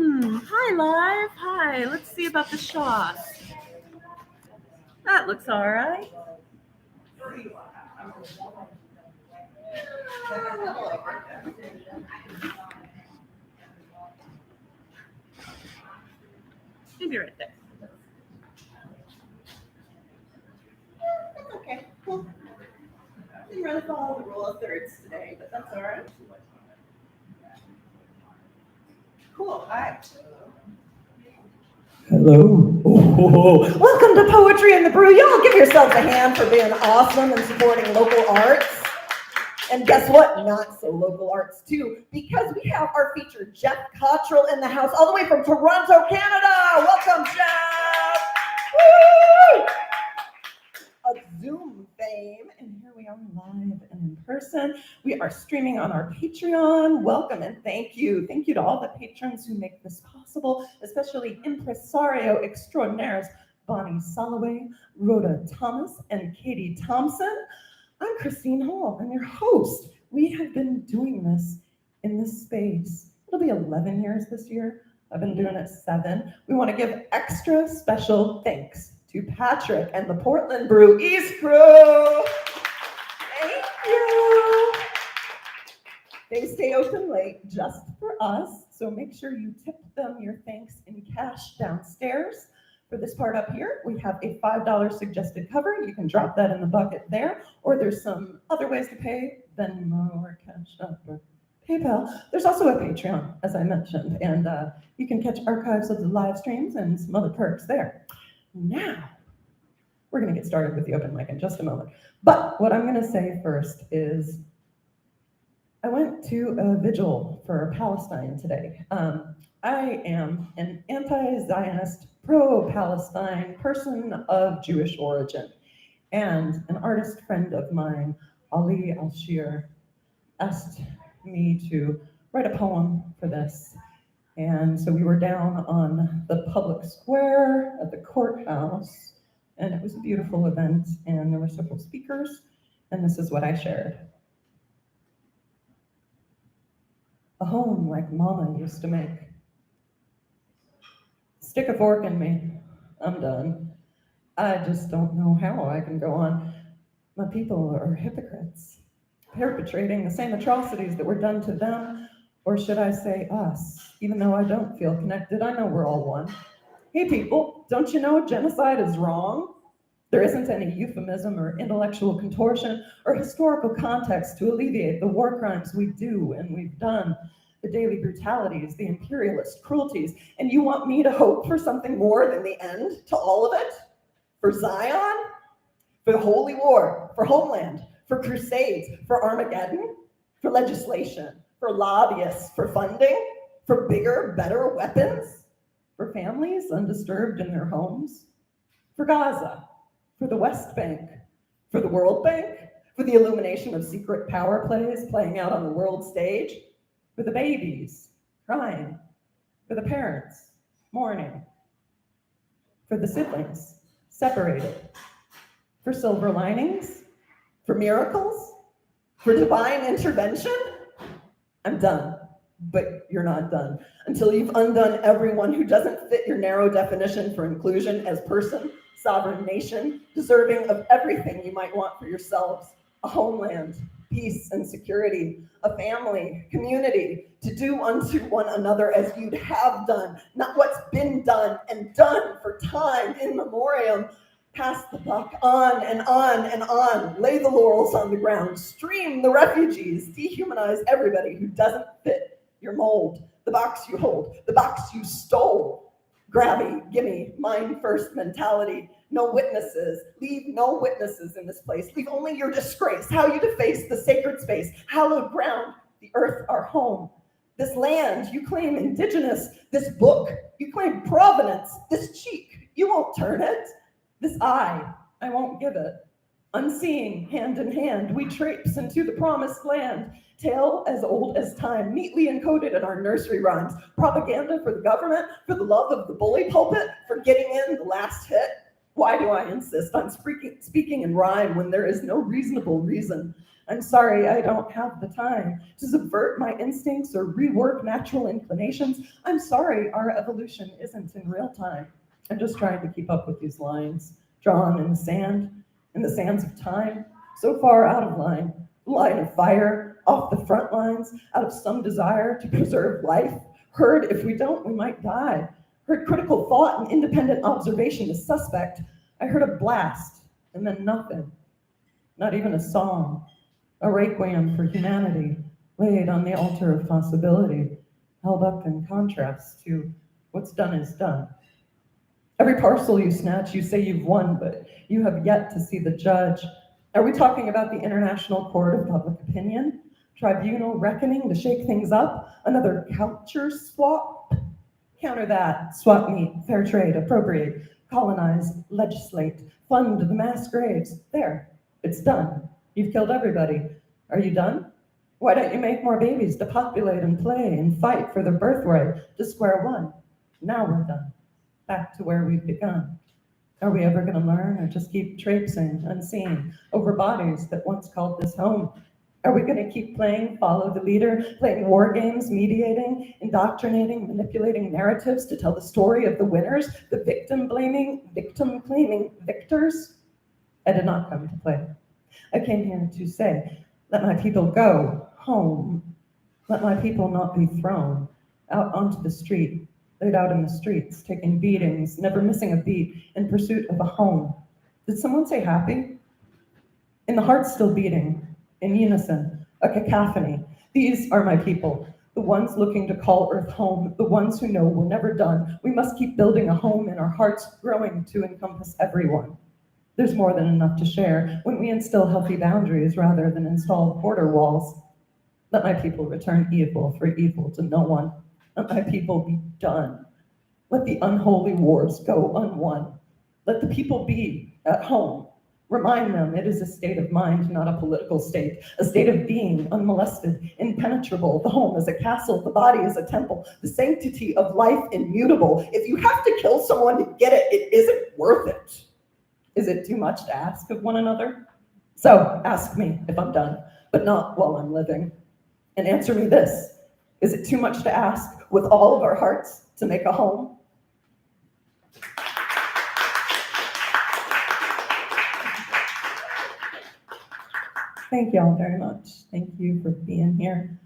Hi, live. Hi. Let's see about the shot. That looks all right. Maybe right there. That's okay. Cool. Didn't really follow the rule of thirds today, but that's all right. Cool. Hi. Hello. Oh. Welcome to Poetry in the Brew. Y'all give yourselves a hand for being awesome and supporting local arts. And guess what? Not so local arts too, because we have our feature Jeff Cottrill in the house, all the way from Toronto, Canada. Welcome, Jeff. Woo! A Zoom fame, and here we are live and in person. We are streaming on our Patreon. Welcome and thank you. Thank you to all the patrons who make this possible, especially impresario extraordinaires Bonnie Soloway, Rhoda Thomas, and Katie Thompson. I'm Christine Hall. I'm your host. We have been doing this in this space. It'll be 11 years this year. I've been doing it 7. We want to give extra special thanks to Patrick and the Portland Brew East crew. Thank you. They stay open late just for us, so make sure you tip them your thanks in cash downstairs. For this part up here, we have a $5 suggested cover. You can drop that in the bucket there, or there's some other ways to pay, Venmo or Cash App or PayPal. There's also a Patreon, as I mentioned, and you can catch archives of the live streams and some other perks there. Now, we're going to get started with the open mic in just a moment. But what I'm going to say first is I went to a vigil for Palestine today. I am an anti-Zionist, pro-Palestine person of Jewish origin. And an artist friend of mine, Ali Al-Shir, asked me to write a poem for this. And so we were down on the public square at the courthouse, and it was a beautiful event, and there were several speakers, and this is what I shared. A home like Mama used to make. Stick a fork in me. I'm done. I just don't know how I can go on. My people are hypocrites, perpetrating the same atrocities that were done to them, or should I say us? Even though I don't feel connected, I know we're all one. Hey people, don't you know genocide is wrong? There isn't any euphemism or intellectual contortion or historical context to alleviate the war crimes we do and we've done, the daily brutalities, the imperialist cruelties, and you want me to hope for something more than the end to all of it? For Zion? For the Holy War? For Homeland? For crusades? For Armageddon? For legislation? For lobbyists? For funding? For bigger, better weapons? For families undisturbed in their homes? For Gaza? For the West Bank? For the World Bank? For the illumination of secret power plays playing out on the world stage? For the babies crying? For the parents mourning? For the siblings separated? For silver linings? For miracles? For divine intervention? I'm done, but you're not done until you've undone everyone who doesn't fit your narrow definition for inclusion as person, sovereign nation, deserving of everything you might want for yourselves: a homeland, peace and security, a family, community, to do unto one another as you'd have done, not what's been done and done for time in memoriam. Pass the buck on and on and on. Lay the laurels on the ground. Stream the refugees. Dehumanize everybody who doesn't fit your mold. The box you hold. The box you stole. Grabby, gimme, mine first mentality. No witnesses. Leave no witnesses in this place. Leave only your disgrace. How you deface the sacred space. Hallowed ground. The earth our home. This land you claim indigenous. This book you claim provenance. This cheek you won't turn it. This eye, I won't give it. Unseeing, hand in hand, we traipse into the promised land. Tale as old as time, neatly encoded in our nursery rhymes. Propaganda for the government, for the love of the bully pulpit, for getting in the last hit. Why do I insist on speaking in rhyme when there is no reasonable reason? I'm sorry I don't have the time to subvert my instincts or rework natural inclinations. I'm sorry our evolution isn't in real time. I'm just trying to keep up with these lines, drawn in the sands of time, so far out of line, line of fire, off the front lines, out of some desire to preserve life. Heard if we don't, we might die. Heard critical thought and independent observation is suspect. I heard a blast, and then nothing. Not even a song, a requiem for humanity, laid on the altar of possibility, held up in contrast to what's done is done. Every parcel you snatch, you say you've won, but you have yet to see the judge. Are we talking about the International Court of Public Opinion? Tribunal reckoning to shake things up? Another culture swap? Counter that, swap meet, fair trade, appropriate, colonize, legislate, fund the mass graves. There, it's done. You've killed everybody. Are you done? Why don't you make more babies to populate and play and fight for their birthright to square one? Now we're done. Back to where we've begun. Are we ever going to learn or just keep traipsing unseen over bodies that once called this home? Are we going to keep playing follow the leader, playing war games, mediating, indoctrinating, manipulating narratives to tell the story of the winners, the victim-blaming, victim-claiming victors? I did not come to play. I came here to say, let my people go home. Let my people not be thrown out onto the street, laid out in the streets, taking beatings, never missing a beat, in pursuit of a home. Did someone say happy? In the heart still beating, in unison, a cacophony. These are my people, the ones looking to call Earth home, the ones who know we're never done. We must keep building a home in our hearts, growing to encompass everyone. There's more than enough to share when we instill healthy boundaries rather than install border walls. Let my people return evil for evil to no one. Let my people be done. Let the unholy wars go unwon. Let the people be at home. Remind them it is a state of mind, not a political state, a state of being, unmolested, impenetrable. The home is a castle, the body is a temple, the sanctity of life immutable. If you have to kill someone to get it, it isn't worth it. Is it too much to ask of one another? So ask me if I'm done, but not while I'm living. And answer me this, is it too much to ask with all of our hearts to make a home? Thank you all very much. Thank you for being here,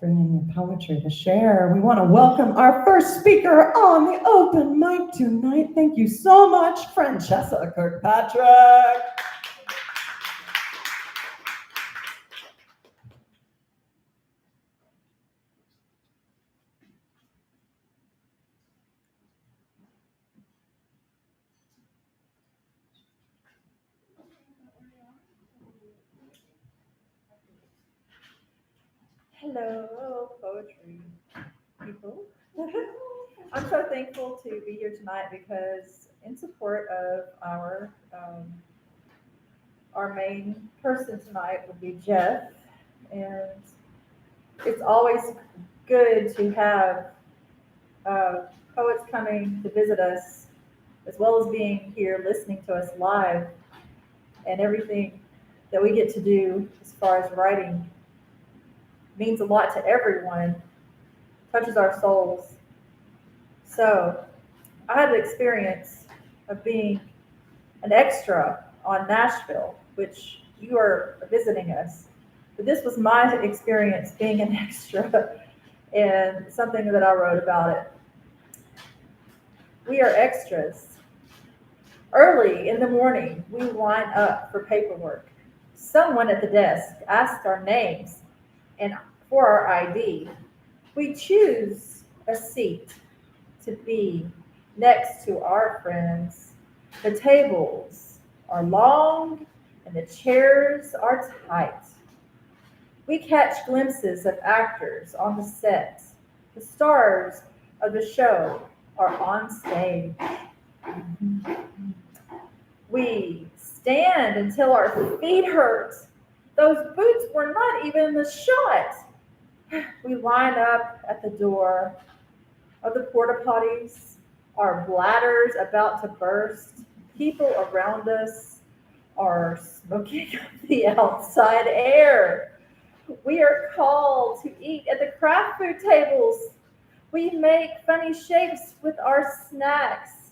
bringing your poetry to share. We want to welcome our first speaker on the open mic tonight. Thank you so much, Francesca Kirkpatrick. Hello, poetry people. I'm so thankful to be here tonight because in support of our main person tonight would be Jeff, and it's always good to have poets coming to visit us, as well as being here listening to us live, and everything that we get to do as far as writing means a lot to everyone, touches our souls. So I had the experience of being an extra on Nashville, which you are visiting us. But this was my experience being an extra and something that I wrote about it. We are extras. Early in the morning, we line up for paperwork. Someone at the desk asks our names and for our ID. We choose a seat to be next to our friends. The tables are long and the chairs are tight. We catch glimpses of actors on the set. The stars of the show are on stage. We stand until our feet hurt. Those boots were not even in the shot. We line up at the door of the porta potties, our bladders about to burst, people around us are smoking up the outside air. We are called to eat at the craft food tables. We make funny shapes with our snacks.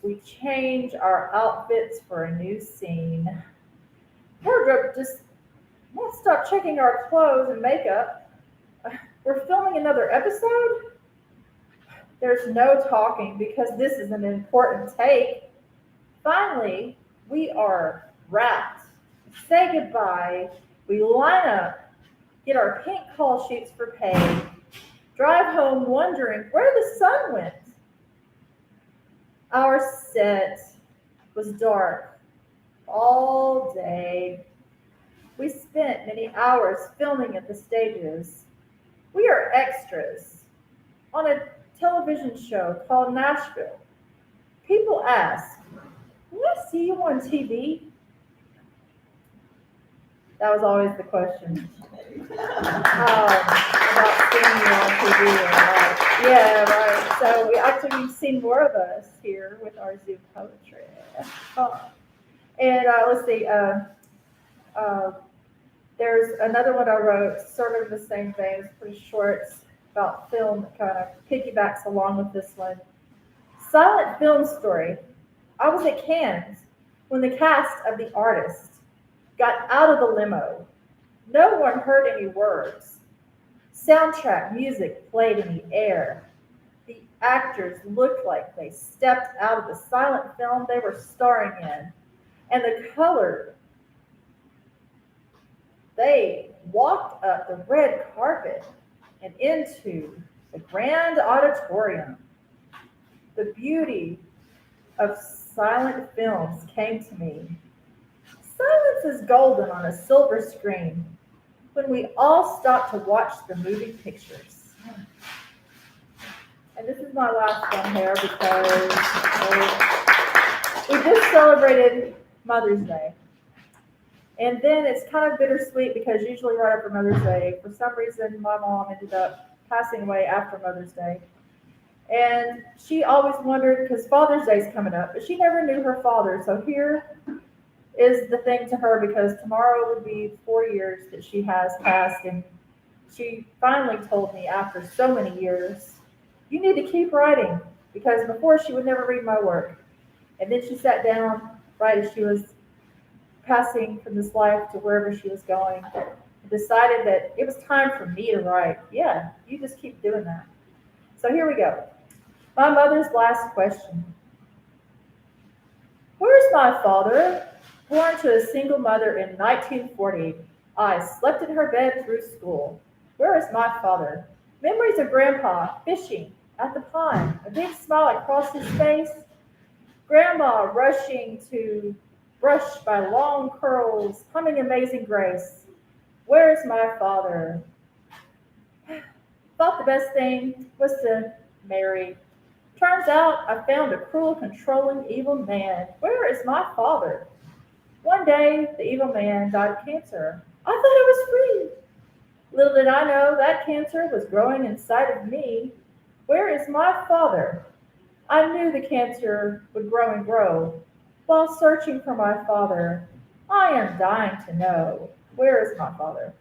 We change our outfits for a new scene. Wardrobe just won't stop checking our clothes and makeup. We're filming another episode? There's no talking because this is an important take. Finally, we are wrapped. Say goodbye. We line up, get our pink call sheets for pay, drive home wondering where the sun went. Our set was dark all day. We spent many hours filming at the stages. We are extras on a television show called Nashville. People ask, "Can I see you on TV?" That was always the question. About seeing you on TV. Yeah, right. So we actually you've seen more of us here with our Zoo poetry. And let's see. There's another one I wrote, sort of the same vein. It's pretty short. It's about film that kind of piggybacks along with this one. Silent film story. I was at Cannes when the cast of The Artist got out of the limo. No one heard any words. Soundtrack music played in the air. The actors looked like they stepped out of the silent film they were starring in. And the color, they walked up the red carpet and into the grand auditorium. The beauty of silent films came to me. Silence is golden on a silver screen when we all stop to watch the moving pictures. And this is my last one here because we just celebrated Mother's Day. And then it's kind of bittersweet because usually right after Mother's Day, for some reason, my mom ended up passing away after Mother's Day. And she always wondered, because Father's Day's coming up, but she never knew her father. So here is the thing to her, because tomorrow would be 4 years that she has passed. And she finally told me after so many years, "You need to keep writing," because before she would never read my work. And then she sat down right as she was passing from this life to wherever she was going, and decided that it was time for me to write. Yeah, you just keep doing that. So here we go. My mother's last question. Where's my father? Born to a single mother in 1940, I slept in her bed through school. Where is my father? Memories of Grandpa fishing at the pond, a big smile across his face. Grandma rushing to brush by long curls, humming Amazing Grace. Where's my father? Thought the best thing was to marry. Turns out I found a cruel, controlling, evil man. Where is my father? One day, the evil man died of cancer. I thought I was free. Little did I know that cancer was growing inside of me. Where is my father? I knew the cancer would grow and grow. While searching for my father, I am dying to know. Where is my father?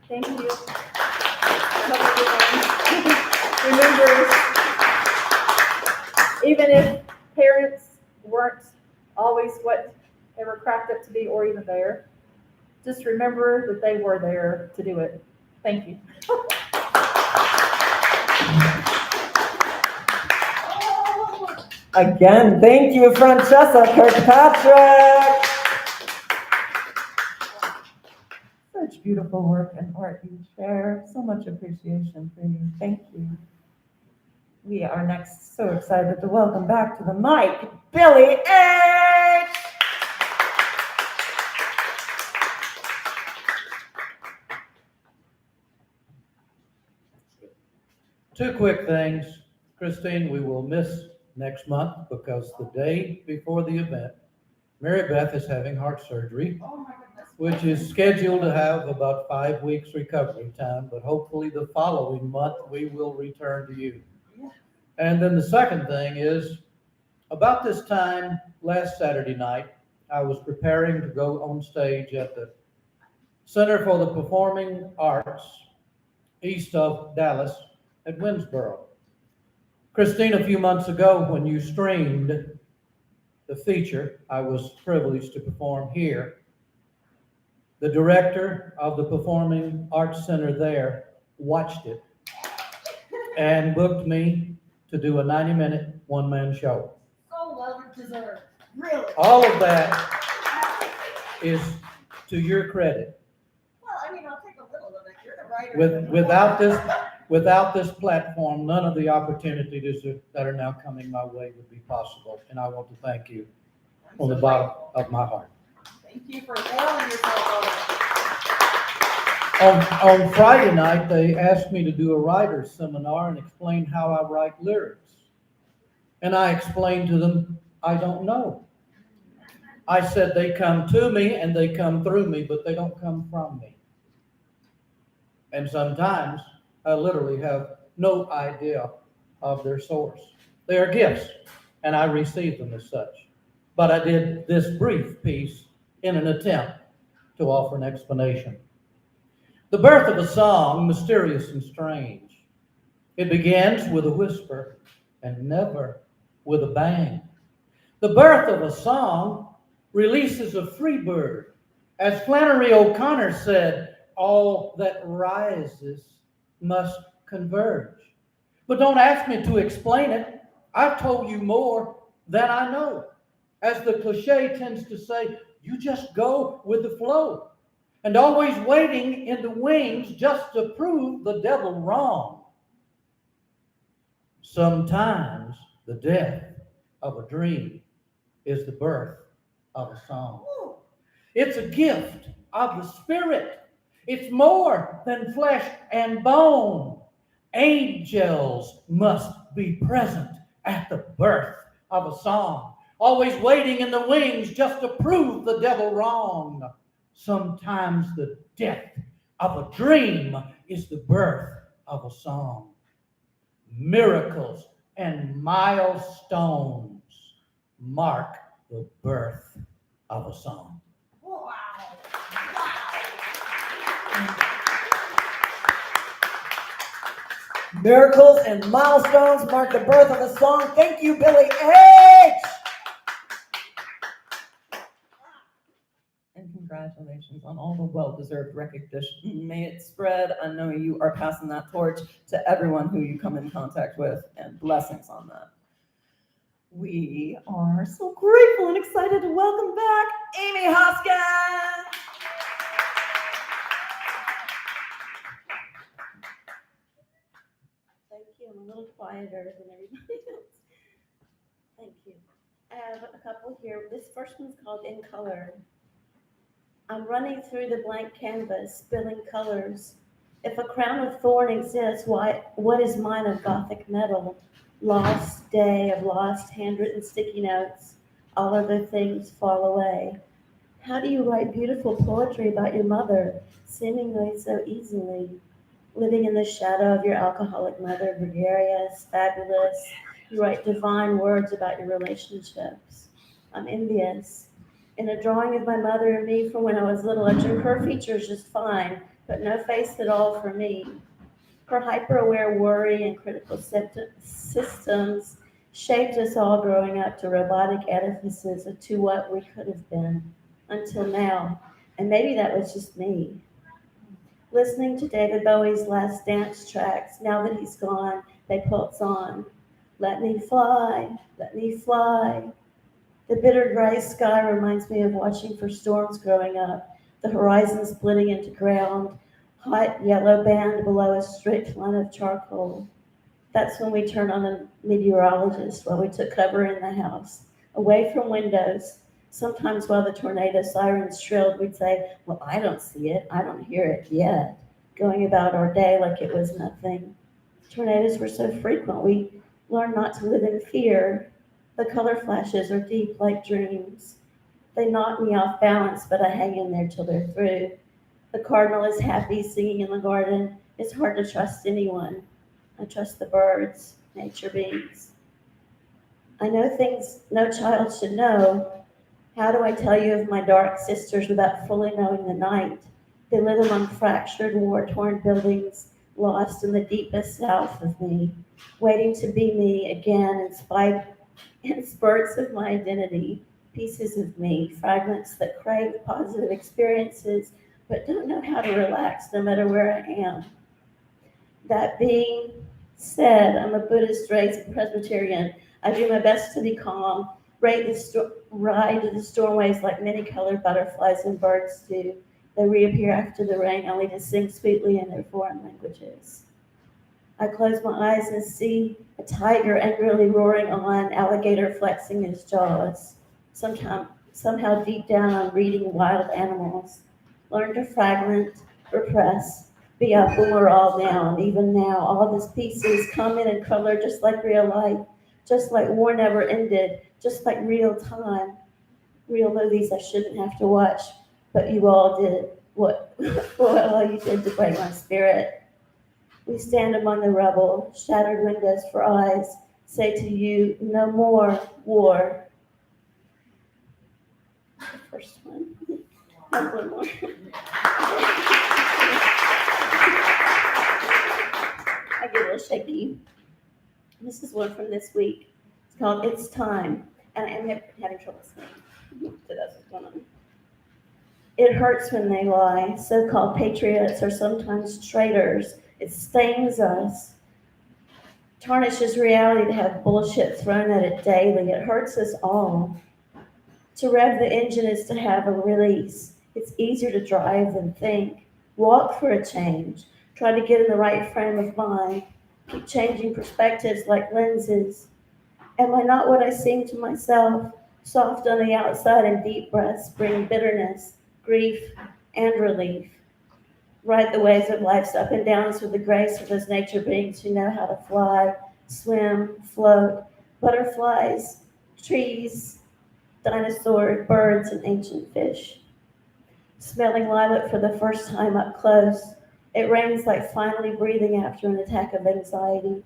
Thank you. I hope everyone remembers, even if parents weren't always what they were cracked up to be or even there, just remember that they were there to do it. Thank you. Again, thank you, Francesca Kirkpatrick. Such beautiful work and art you share. So much appreciation for you. Thank you. We are next so excited to welcome back to the mic, Billy H. Two quick things. Christine, we will miss next month because the day before the event, Mary Beth is having heart surgery, which is scheduled to have about 5 weeks recovery time, but hopefully the following month we will return to you. And then the second thing is, about this time last Saturday night, I was preparing to go on stage at the Center for the Performing Arts east of Dallas at Winsboro. Christine, a few months ago when you streamed the feature I was privileged to perform here, the director of the Performing Arts Center there watched it and booked me to do a 90-minute one-man show. So well deserved, really. All of that is to your credit. Well, I mean, I'll take a little of it. You're the writer. Without this platform, none of the opportunities that are now coming my way would be possible. And I want to thank you from the bottom of my heart. Thank you for availing yourself On Friday night, they asked me to do a writer's seminar and explain how I write lyrics. And I explained to them, I don't know. I said they come to me and they come through me, but they don't come from me. And sometimes I literally have no idea of their source. They are gifts, and I receive them as such. But I did this brief piece in an attempt to offer an explanation. The birth of a song, mysterious and strange. It begins with a whisper and never with a bang. The birth of a song releases a free bird. As Flannery O'Connor said, all that rises must converge. But don't ask me to explain it. I've told you more than I know. As the cliche tends to say, you just go with the flow. And always waiting in the wings just to prove the devil wrong. Sometimes the death of a dream is the birth of a song. It's a gift of the Spirit. It's more than flesh and bone. Angels must be present at the birth of a song. Always waiting in the wings just to prove the devil wrong. Sometimes the death of a dream is the birth of a song. Miracles and milestones mark the birth of a song. Wow. Miracles and milestones mark the birth of a song. Thank you, Billy H. And congratulations on all the well-deserved recognition. May it spread. I know you are passing that torch to everyone who you come in contact with, and blessings on that. We are so grateful and excited to welcome back Amy Hoskins. Thank you. I'm a little quieter than everybody else. Thank you. I have a couple here. This first one's called In Color. I'm running through the blank canvas, spilling colors. If a crown of thorn exists, what is mine of Gothic metal? Lost day of lost handwritten sticky notes. All other things fall away. How do you write beautiful poetry about your mother, seemingly so easily? Living in the shadow of your alcoholic mother, gregarious, fabulous. You write divine words about your relationships. I'm envious. In a drawing of my mother and me from when I was little, I drew her features just fine, but no face at all for me. Her hyper-aware worry and critical systems shaped us all growing up to robotic edifices of to what we could have been until now. And maybe that was just me. Listening to David Bowie's Last Dance tracks, now that he's gone, they pulse on. Let me fly, let me fly. The bitter gray sky reminds me of watching for storms growing up, the horizon splitting into ground, hot yellow band below a straight line of charcoal. That's when we turned on a meteorologist while we took cover in the house, away from windows. Sometimes while the tornado sirens shrilled, we'd say, well, I don't see it, I don't hear it yet, going about our day like it was nothing. Tornadoes were so frequent, we learned not to live in fear. The color flashes are deep like dreams. They knock me off balance, but I hang in there till they're through. The cardinal is happy singing in the garden. It's hard to trust anyone. I trust the birds, nature beings. I know things no child should know. How do I tell you of my dark sisters without fully knowing the night? They live among fractured, war-torn buildings, lost in the deepest south of me, waiting to be me again in spurts of my identity, pieces of me, fragments that crave positive experiences but don't know how to relax no matter where I am. That being said, I'm a Buddhist raised Presbyterian. I do my best to be calm, ride the storm waves like many colored butterflies and birds do. They reappear after the rain, only to sing sweetly in their foreign languages. I close my eyes and see a tiger angrily roaring on, alligator flexing his jaws. Somehow deep down, I'm reading wild animals. Learn to fragment, repress, be up when we're all down. Even now, all these pieces come in and color just like real life, just like war never ended, just like real time. Real movies I shouldn't have to watch, but you all did what all you did to break my spirit. We stand among the rubble, shattered windows for eyes, say to you, no more war. The first one. Have one more. I get a little shaky. This is one from this week. It's called It's Time, and I am having trouble saying. So that's what's going on. It hurts when they lie. So-called patriots are sometimes traitors. It stings us. Tarnishes reality to have bullshit thrown at it daily. It hurts us all. To rev the engine is to have a release. It's easier to drive than think. Walk for a change. Try to get in the right frame of mind. Keep changing perspectives like lenses. Am I not what I seem to myself? Soft on the outside and deep breaths bring bitterness, grief, and relief. Ride the waves of life's up and downs with the grace of those nature beings who know how to fly, swim, float, butterflies, trees, dinosaurs, birds, and ancient fish. Smelling lilac for the first time up close, it rains like finally breathing after an attack of anxiety.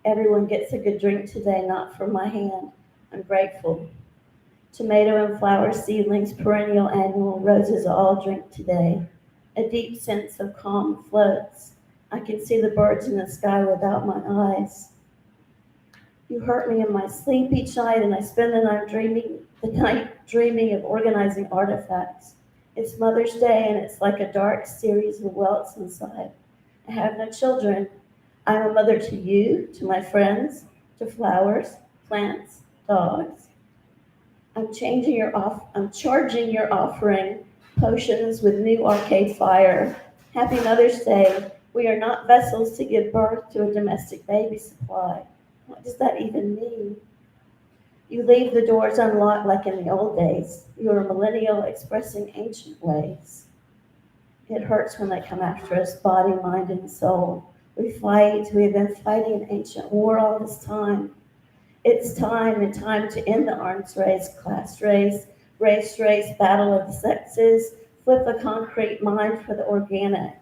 Everyone gets a good drink today, not from my hand. I'm grateful. Tomato and flower seedlings, perennial, annual, roses all drink today. A deep sense of calm floats. I can see the birds in the sky without my eyes. You hurt me in my sleep each night, and I spend the night dreaming of organizing artifacts. It's Mother's Day, and it's like a dark series of welts inside. I have no children. I'm a mother to you, to my friends, to flowers, plants, dogs. I'm charging your offering potions with new arcade fire. Happy Mother's Day. We are not vessels to give birth to a domestic baby supply. What does that even mean? You leave the doors unlocked like in the old days. You're a millennial expressing ancient ways. It hurts when they come after us, body, mind, and soul. We fight. We have been fighting an ancient war all this time. It's time and time to end the arms race, class race, race, battle of the sexes. Flip the concrete mind for the organic.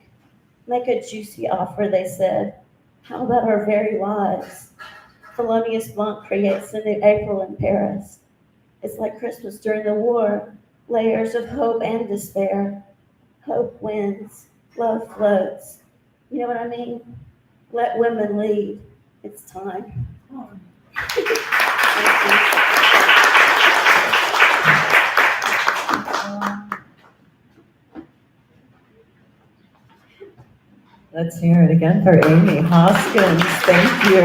Make a juicy offer, they said. How about our very lives? Thelonious Monk creates the new April in Paris. It's like Christmas during the war. Layers of hope and despair. Hope wins. Love floats. You know what I mean? Let women lead. It's time. Let's hear it again for Amy Hoskins. Thank you.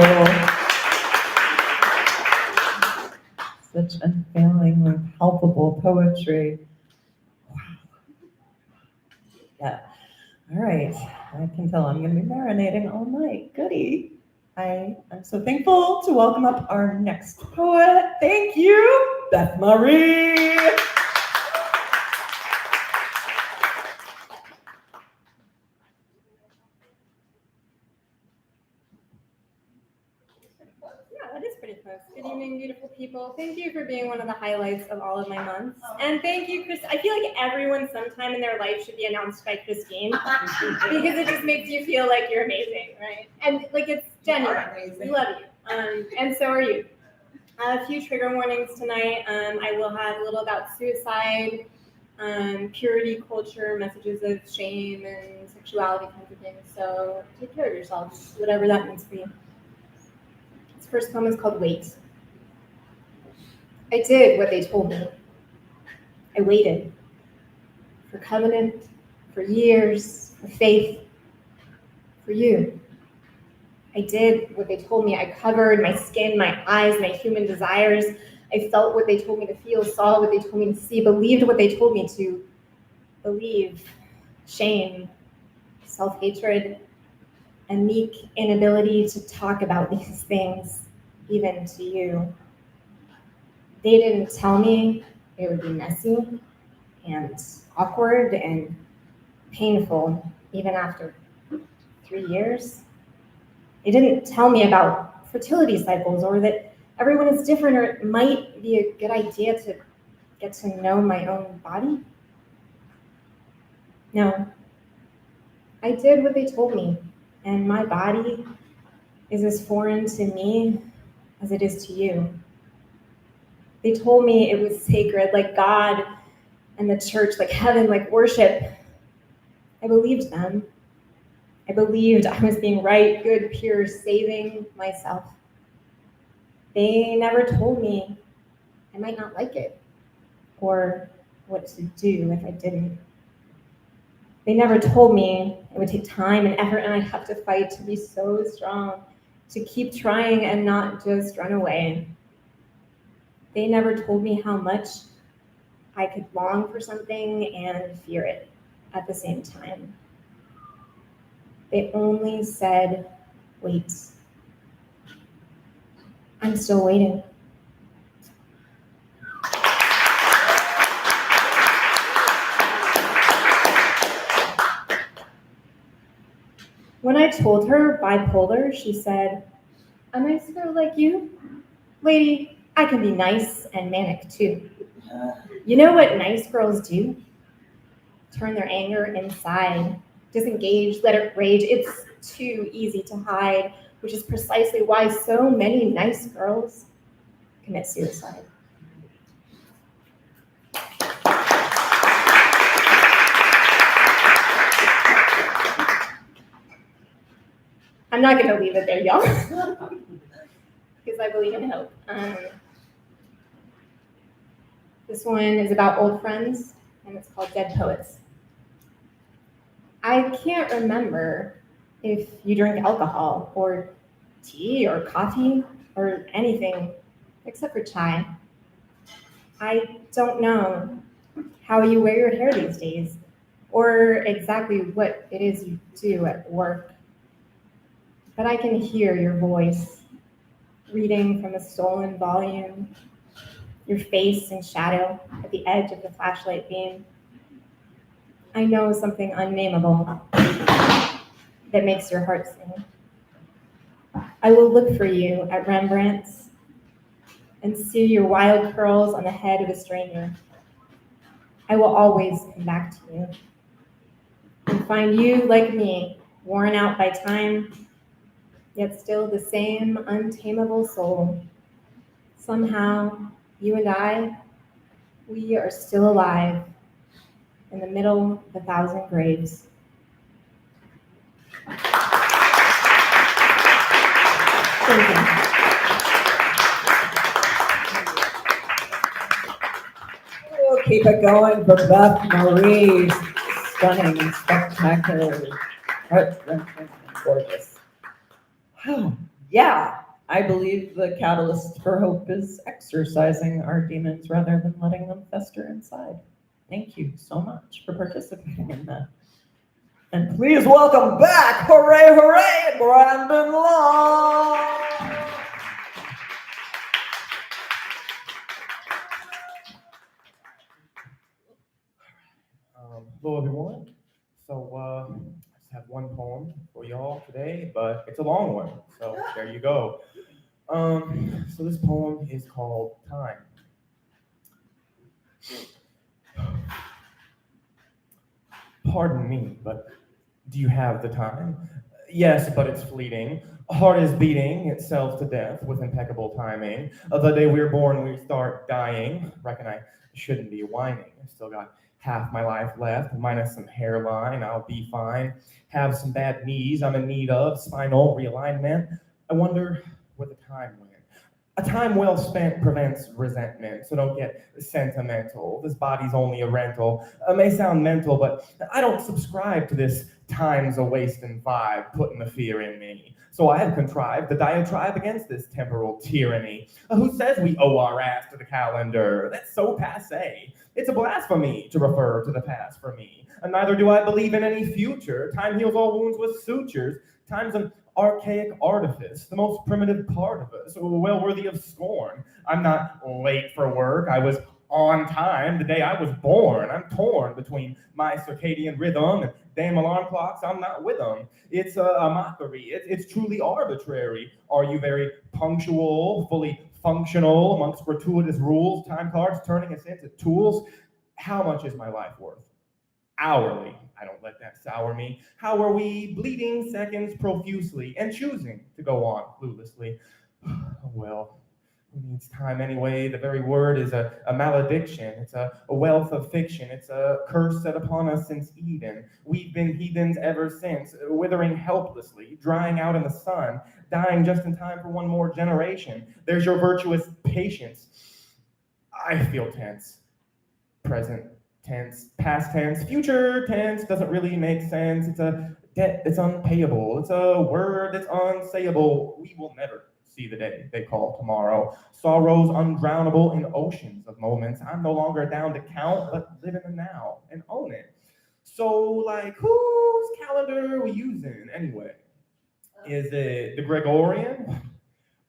Such unfailingly palpable poetry. Wow. Yeah. All right. I can tell I'm going to be marinating all night. Goody. I am so thankful to welcome up our next poet. Thank you, Beth Marie. Yeah, that is pretty close. Good evening, beautiful people. Thank you for being one of the highlights of all of my months. And thank you, Chris. I feel like everyone sometime in their life should be announced by Christine because it just makes you feel like you're amazing, right? And like it's genuine. We love you. And so are you. A few trigger warnings tonight. I will have a little about suicide, purity culture, messages of shame and sexuality kinds of things. So take care of yourselves, whatever that means for you. This first poem is called Wait. I did what they told me. I waited for covenant, for years, for faith, for you. I did what they told me. I covered my skin, my eyes, my human desires. I felt what they told me to feel, saw what they told me to see, believed what they told me to believe. Shame, self-hatred, and meek inability to talk about these things, even to you. They didn't tell me it would be messy and awkward and painful, even after 3 years. They didn't tell me about fertility cycles or that everyone is different or it might be a good idea to get to know my own body. No, I did what they told me, and my body is as foreign to me as it is to you. They told me it was sacred, like God and the church, like heaven, like worship. I believed them. I believed I was being right, good, pure, saving myself. They never told me I might not like it or what to do if I didn't. They never told me it would take time and effort and I'd have to fight to be so strong, to keep trying and not just run away. They never told me how much I could long for something and fear it at the same time. They only said, wait. I'm still waiting. When I told her bipolar, she said, a nice girl like you? Lady, I can be nice and manic too. You know what nice girls do? Turn their anger inside, disengage, let it rage. It's too easy to hide, which is precisely why so many nice girls commit suicide. I'm not going to leave it there, y'all, because I believe in hope. This one is about old friends, and it's called Dead Poets. I can't remember if you drink alcohol or tea or coffee or anything except for chai. I don't know how you wear your hair these days or exactly what it is you do at work. But I can hear your voice reading from a stolen volume, your face in shadow at the edge of the flashlight beam. I know something unnameable that makes your heart sing. I will look for you at Rembrandt's and see your wild curls on the head of a stranger. I will always come back to you and find you like me, worn out by time, yet still the same untamable soul. Somehow, you and I, we are still alive in the middle of 1,000 graves. Thank you. We'll keep it going for Beth Marie's stunning, spectacular, heart-wrenching, and gorgeous. Oh, yeah, I believe the catalyst for hope is exercising our demons rather than letting them fester inside. Thank you so much for participating in that. And Please welcome back, hooray, hooray, Brandon Long. Hello, everyone. So, I just have one poem for y'all today, but it's a long one. So there you go. So this poem is called Time. Pardon me, but do you have the time? Yes, but it's fleeting. Heart is beating itself to death with impeccable timing. The day we're born, we start dying. Reckon I shouldn't be whining. I still got half my life left, minus some hairline. I'll be fine. Have some bad knees I'm in need of, spinal realignment. I wonder where the time went. A time well spent prevents resentment, so don't get sentimental. This body's only a rental. It may sound mental, but I don't subscribe to this time's a wasting vibe, putting the fear in me. So I have contrived the diatribe against this temporal tyranny. Who says we owe our ass to the calendar? That's so passé. It's a blasphemy to refer to the past for me. And neither do I believe in any future. Time heals all wounds with sutures. Time's an archaic artifice, the most primitive part of us, well worthy of scorn. I'm not late for work. I was on time the day I was born. I'm torn between my circadian rhythm and damn alarm clocks. I'm not with them. It's a mockery. It's truly arbitrary. Are you very punctual, fully functional amongst gratuitous rules, time cards turning us into tools? How much is my life worth? Hourly. I don't let that sour me. How are we bleeding seconds profusely and choosing to go on cluelessly? Well, who needs time anyway? The very word is a malediction. It's a wealth of fiction. It's a curse set upon us since Eden. We've been heathens ever since, withering helplessly, drying out in the sun, dying just in time for one more generation. There's your virtuous patience. I feel tense. Present tense, past tense, future tense doesn't really make sense. It's a debt that's unpayable. It's a word that's unsayable. We will never see the day they call tomorrow. Sorrows undrownable in oceans of moments. I'm no longer down to count, but live in the now and own it. So, like, whose calendar are we using anyway? Is it the Gregorian?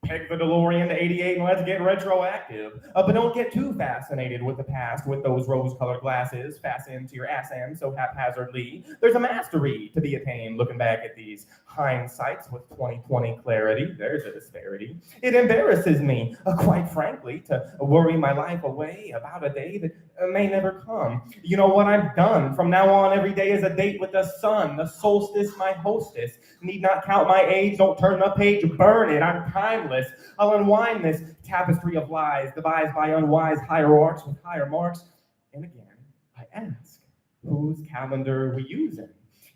Peg the DeLorean to 88 and let's get retroactive. But don't get too fascinated with the past with those rose-colored glasses fastened to your ass end so haphazardly. There's a mastery to be attained looking back at these hindsights with 2020 clarity. There's a disparity. It embarrasses me, quite frankly, to worry my life away about a day that may never come. You know what? I'm done. From now on, every day is a date with the sun, the solstice, my hostess. Need not count my age, don't turn the page, burn it. I'm timeless. I'll unwind this tapestry of lies devised by unwise hierarchs with higher marks. And again, I ask, whose calendar are we using?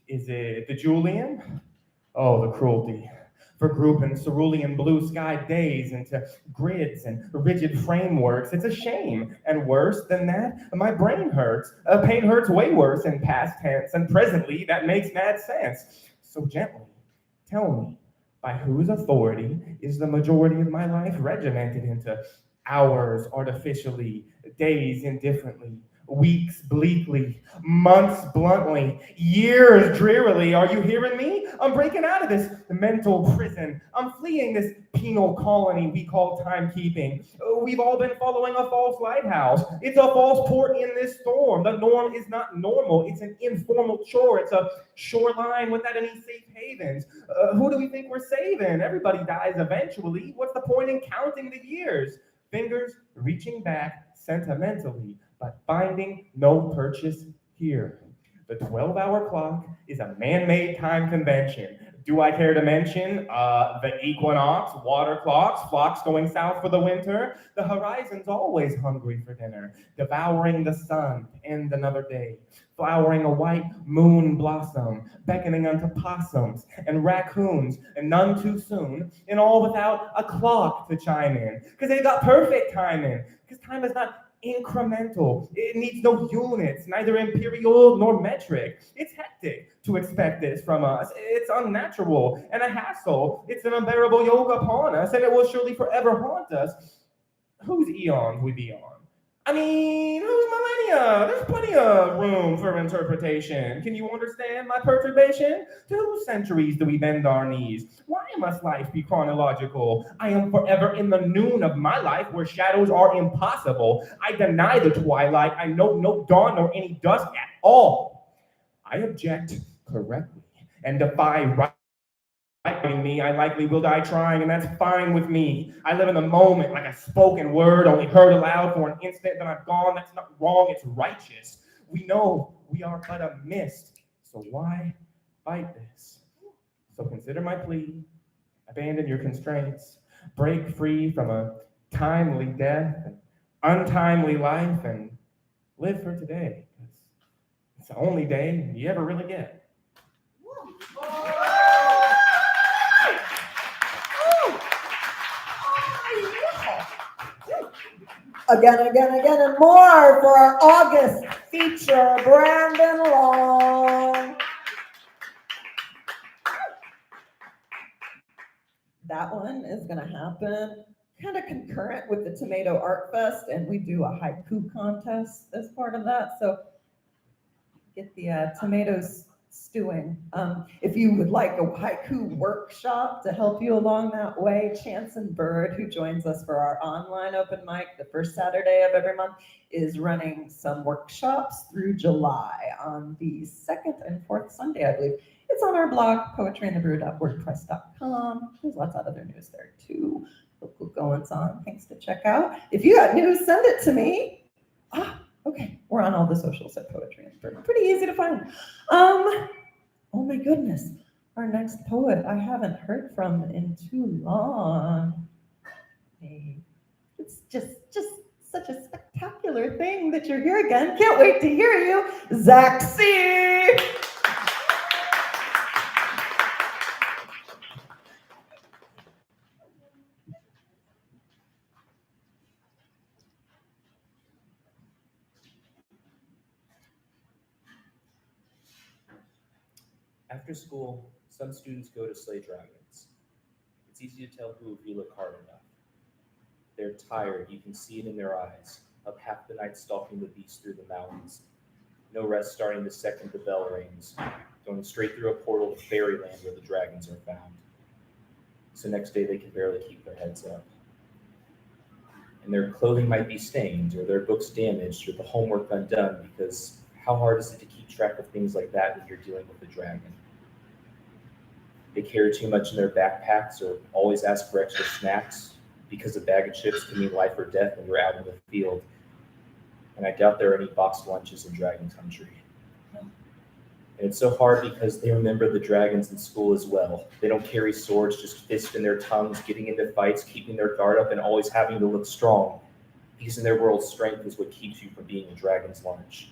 Is it the Julian? Oh, the cruelty. For grouping cerulean blue sky days into grids and rigid frameworks. It's a shame. And worse than that, my brain hurts. Pain hurts way worse in past tense, and presently that makes mad sense. So gently, tell me, by whose authority is the majority of my life regimented into hours artificially, days indifferently, weeks bleakly, months bluntly, years drearily? Are you hearing me? I'm breaking out of this mental prison. I'm fleeing this penal colony we call timekeeping. We've all been following a false lighthouse. It's a false port in this storm. The norm is not normal. It's an informal chore. It's a shoreline without any safe havens. Who do we think we're saving? Everybody dies eventually. What's the point in counting the years? Fingers reaching back sentimentally, but finding no purchase here. The 12-hour clock is a man-made time convention. Do I care to mention the equinox, water clocks, flocks going south for the winter? The horizon's always hungry for dinner, devouring the sun to end another day, flowering a white moon blossom, beckoning unto possums and raccoons, and none too soon, and all without a clock to chime in, because they got perfect timing, because time is not incremental. It needs no units, neither imperial nor metric. It's hectic to expect this from us. It's unnatural and a hassle. It's an unbearable yoke upon us, and it will surely forever haunt us. Whose eons we be on? I mean, whose millennia? There's plenty of room for interpretation. Can you understand my perturbation? To whose centuries do we bend our knees? Why must life be chronological? I am forever in the noon of my life where shadows are impossible. I deny the twilight. I know no dawn nor any dusk at all. I object correctly and defy right. Me, I likely will die trying, and that's fine with me. I live in the moment like a spoken word, only heard aloud for an instant, then I'm gone. That's not wrong, it's righteous. We know we are but a mist, so why fight this? So consider my plea, abandon your constraints, break free from a timely death and untimely life, and live for today, because it's the only day you ever really get. Again, and more for our August feature, Brandon Long. That one is gonna happen kind of concurrent with the Tomato Art Fest, and we do a haiku contest as part of that, so get the tomatoes stewing. If you would like a haiku workshop to help you along that way, Chanson Bird, who joins us for our online open mic the first Saturday of every month, is running some workshops through July on the second and fourth Sunday, I believe. It's on our blog, poetryandthebrew.wordpress.com. There's lots of other news there too. Local goings on, things to check out. If you got news, send it to me. Okay, we're on all the socials at Poetry and the Brew. Pretty easy to find. Oh my goodness, our next poet I haven't heard from in too long. Hey, it's just such a spectacular thing that you're here again. Can't wait to hear you, Zach C. After school, some students go to slay dragons. It's easy to tell who if you look hard enough. They're tired, you can see it in their eyes, up half the night stalking the beast through the mountains. No rest starting the second the bell rings, going straight through a portal to fairyland where the dragons are found. So next day they can barely keep their heads up. And their clothing might be stained, or their books damaged, or the homework undone, because how hard is it to keep track of things like that when you're dealing with a dragon? They carry too much in their backpacks or always ask for extra snacks because a bag of chips can mean life or death when you're out in the field. And I doubt there are any boxed lunches in Dragon Country. And it's so hard because they remember the dragons in school as well. They don't carry swords, just fists in their tongues, getting into fights, keeping their guard up, and always having to look strong. Because in their world, strength is what keeps you from being a dragon's lunch.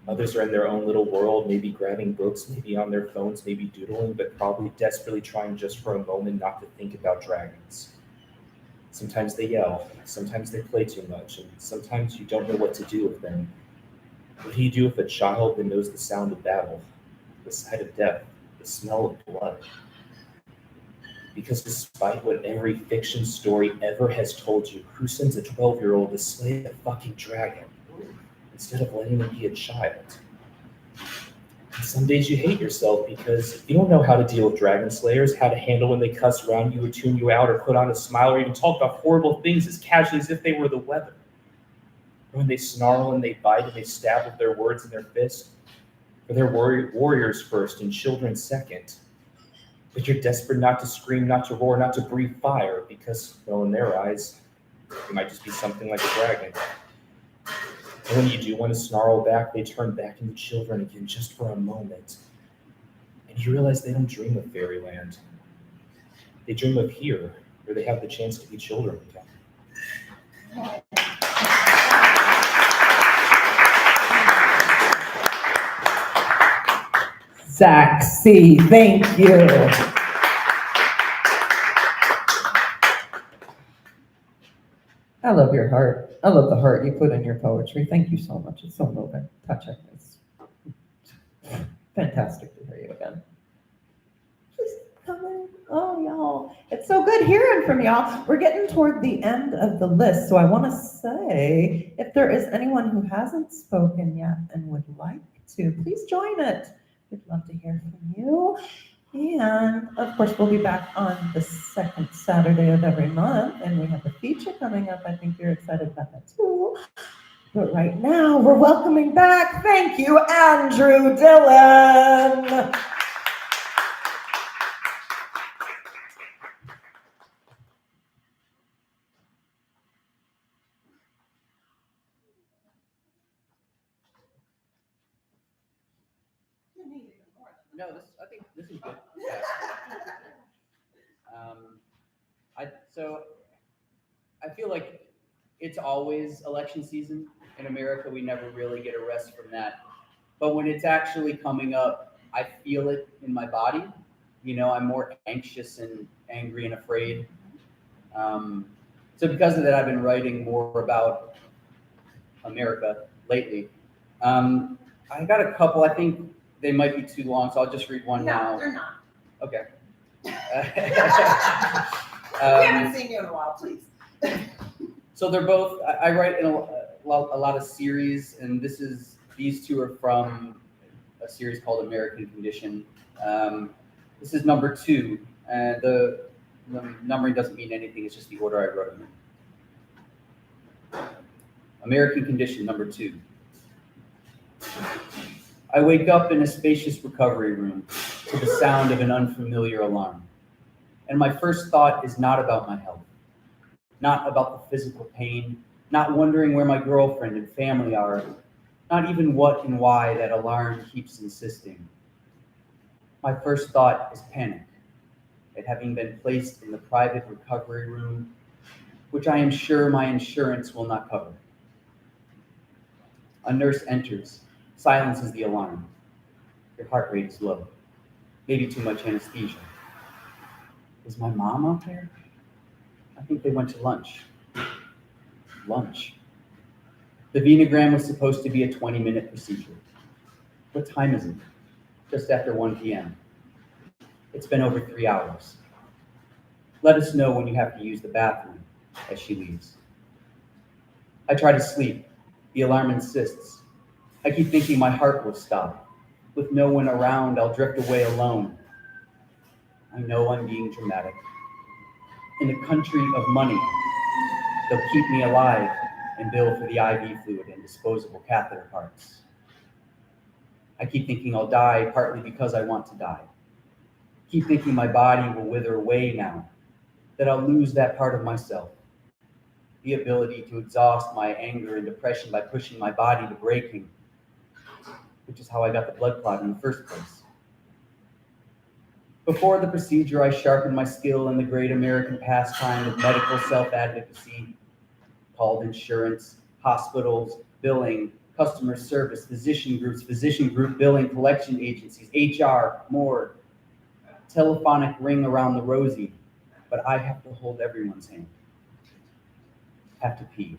Others are in their own little world, maybe grabbing books, maybe on their phones, maybe doodling, but probably desperately trying just for a moment not to think about dragons. Sometimes they yell, sometimes they play too much, and sometimes you don't know what to do with them. What do you do with a child that knows the sound of battle, the sight of death, the smell of blood? Because despite what every fiction story ever has told you, who sends a 12-year-old to slay a fucking dragon instead of letting them be a child? And some days you hate yourself because you don't know how to deal with dragon slayers, how to handle when they cuss around you or tune you out or put on a smile or even talk about horrible things as casually as if they were the weather. Or when they snarl and they bite and they stab with their words and their fists. For they're warriors first and children second. But you're desperate not to scream, not to roar, not to breathe fire because, well, in their eyes, you might just be something like a dragon. And when you do want to snarl back, they turn back into children again just for a moment. And you realize they don't dream of fairyland. They dream of here, where they have the chance to be children again. Zach C, thank you. I love your heart. I love the heart you put in your poetry. Thank you so much. It's so moving, touching. It's fantastic to hear you again. Just coming. Oh, y'all. It's so good hearing from y'all. We're getting toward the end of the list, so I want to say, if there is anyone who hasn't spoken yet and would like to, please join it. We'd love to hear from you. And of course, we'll be back on the second Saturday of every month, and we have the feature coming up. I think you're excited about that too. But right now, we're welcoming back, thank you, Andrew Dillon. You need even more than No, I think this is good. So I feel like it's always election season in America. We never really get a rest from that. But when it's actually coming up, I feel it in my body. I'm more anxious and angry and afraid. So because of that, I've been writing more about America lately. I got a couple. I think they might be too long, so I'll just read one now. No, they're not. Okay. We haven't seen you in a while, please. So they're both. I write in a lot of series, and these two are from a series called American Condition. This is number 2, and the numbering doesn't mean anything. It's just the order I wrote them in. American Condition number 2. I wake up in a spacious recovery room to the sound of an unfamiliar alarm. And my first thought is not about my health, not about the physical pain, not wondering where my girlfriend and family are, not even what and why that alarm keeps insisting. My first thought is panic at having been placed in the private recovery room, which I am sure my insurance will not cover. A nurse enters, silences the alarm. Your heart rate is low, maybe too much anesthesia. Is my mom out there? I think they went to lunch. Lunch. The venogram was supposed to be a 20-minute procedure. What time is it? Just after 1 p.m. It's been over 3 hours. Let us know when you have to use the bathroom, as she leaves. I try to sleep. The alarm insists. I keep thinking my heart will stop. With no one around, I'll drift away alone. I know I'm being dramatic. In a country of money, they'll keep me alive and bill for the IV fluid and disposable catheter parts. I keep thinking I'll die partly because I want to die. Keep thinking my body will wither away now, that I'll lose that part of myself, the ability to exhaust my anger and depression by pushing my body to breaking, which is how I got the blood clot in the first place. Before the procedure, I sharpened my skill in the great American pastime of medical self-advocacy, called insurance, hospitals, billing, customer service, physician groups, physician group billing, collection agencies, HR, more. Telephonic ring around the rosy, but I have to hold everyone's hand. Have to pee.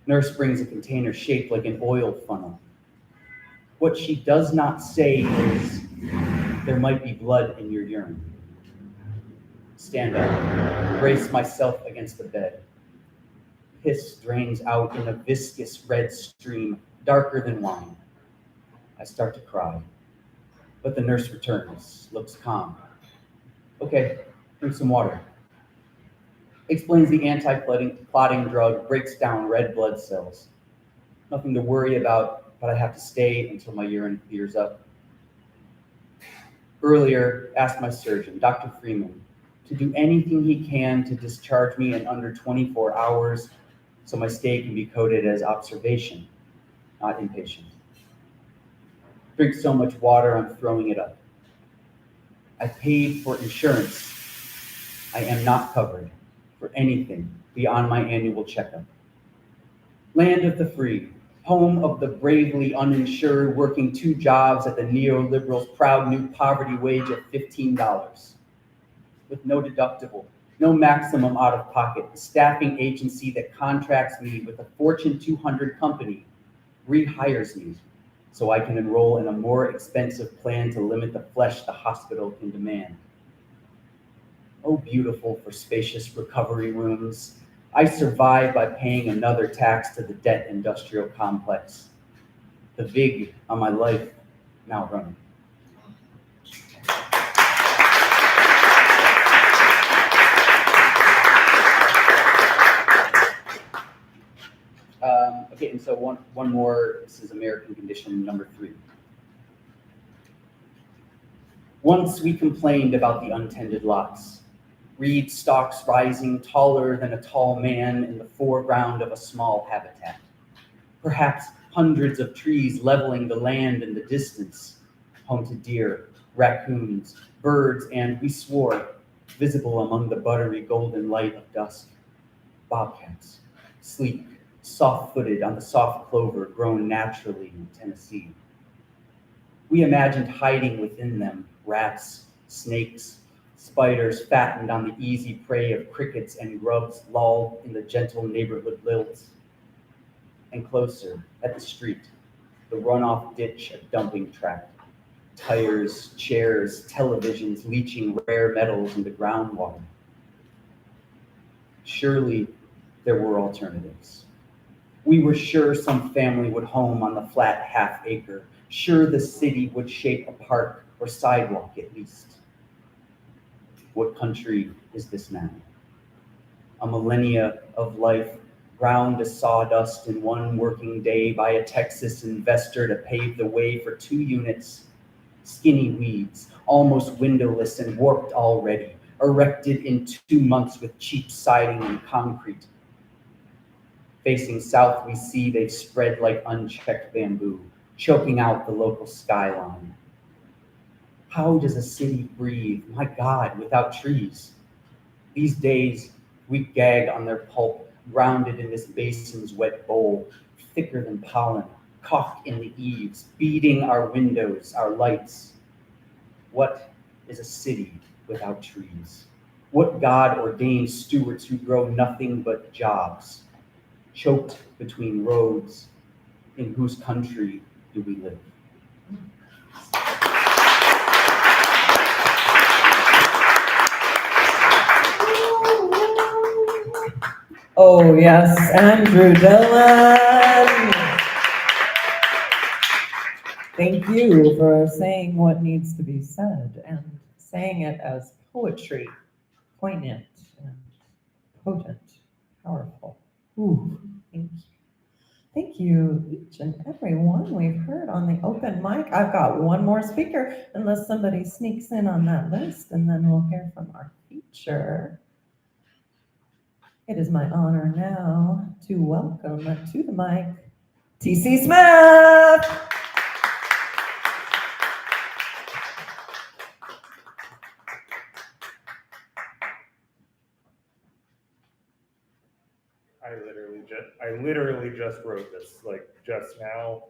Nurse brings a container shaped like an oil funnel. What she does not say is, there might be blood in your urine. Stand up, brace myself against the bed. Piss drains out in a viscous red stream, darker than wine. I start to cry, but the nurse returns, looks calm. Okay, drink some water. Explains the anti-clotting drug breaks down red blood cells. Nothing to worry about, but I have to stay until my urine clears up. Earlier, asked my surgeon, Dr. Freeman, to do anything he can to discharge me in under 24 hours so my stay can be coded as observation, not inpatient. Drink so much water, I'm throwing it up. I paid for insurance. I am not covered for anything beyond my annual checkup. Land of the free, home of the bravely uninsured working 2 jobs at the neoliberals' proud new poverty wage of $15. With no deductible, no maximum out of pocket, the staffing agency that contracts me with a Fortune 200 company rehires me so I can enroll in a more expensive plan to limit the flesh the hospital can demand. Oh, beautiful for spacious recovery rooms. I survive by paying another tax to the debt industrial complex. The VIG on my life now running. Okay, and so one more, this is American Condition number 3. Once we complained about the untended lots. Reed stalks rising taller than a tall man in the foreground of a small habitat. Perhaps hundreds of trees leveling the land in the distance, home to deer, raccoons, birds, and, we swore, visible among the buttery golden light of dusk, bobcats, sleek, soft-footed on the soft clover grown naturally in Tennessee. We imagined hiding within them rats, snakes, spiders fattened on the easy prey of crickets and grubs lulled in the gentle neighborhood lilt. And closer, at the street, the runoff ditch of dumping track, tires, chairs, televisions leaching rare metals into groundwater. Surely there were alternatives. We were sure some family would home on the flat half-acre, sure the city would shape a park or sidewalk at least. What country is this now? A millennia of life ground to sawdust in one working day by a Texas investor to pave the way for 2 units, skinny weeds, almost windowless and warped already, erected in 2 months with cheap siding and concrete. Facing south, we see they've spread like unchecked bamboo, choking out the local skyline. How does a city breathe, my God, without trees? These days, we gag on their pulp, grounded in this basin's wet bowl, thicker than pollen, caulked in the eaves, beading our windows, our lights. What is a city without trees? What God-ordained stewards who grow nothing but jobs, choked between roads, in whose country do we live? Oh, yes, Andrew Dillon. Thank you for saying what needs to be said and saying it as poetry, poignant and potent, powerful. Ooh, thank you. Thank you, each and every one we've heard on the open mic. I've got one more speaker, unless somebody sneaks in on that list, and then we'll hear from our feature. It is my honor now to welcome to the mic T.C. Smith. I literally just wrote this like just now.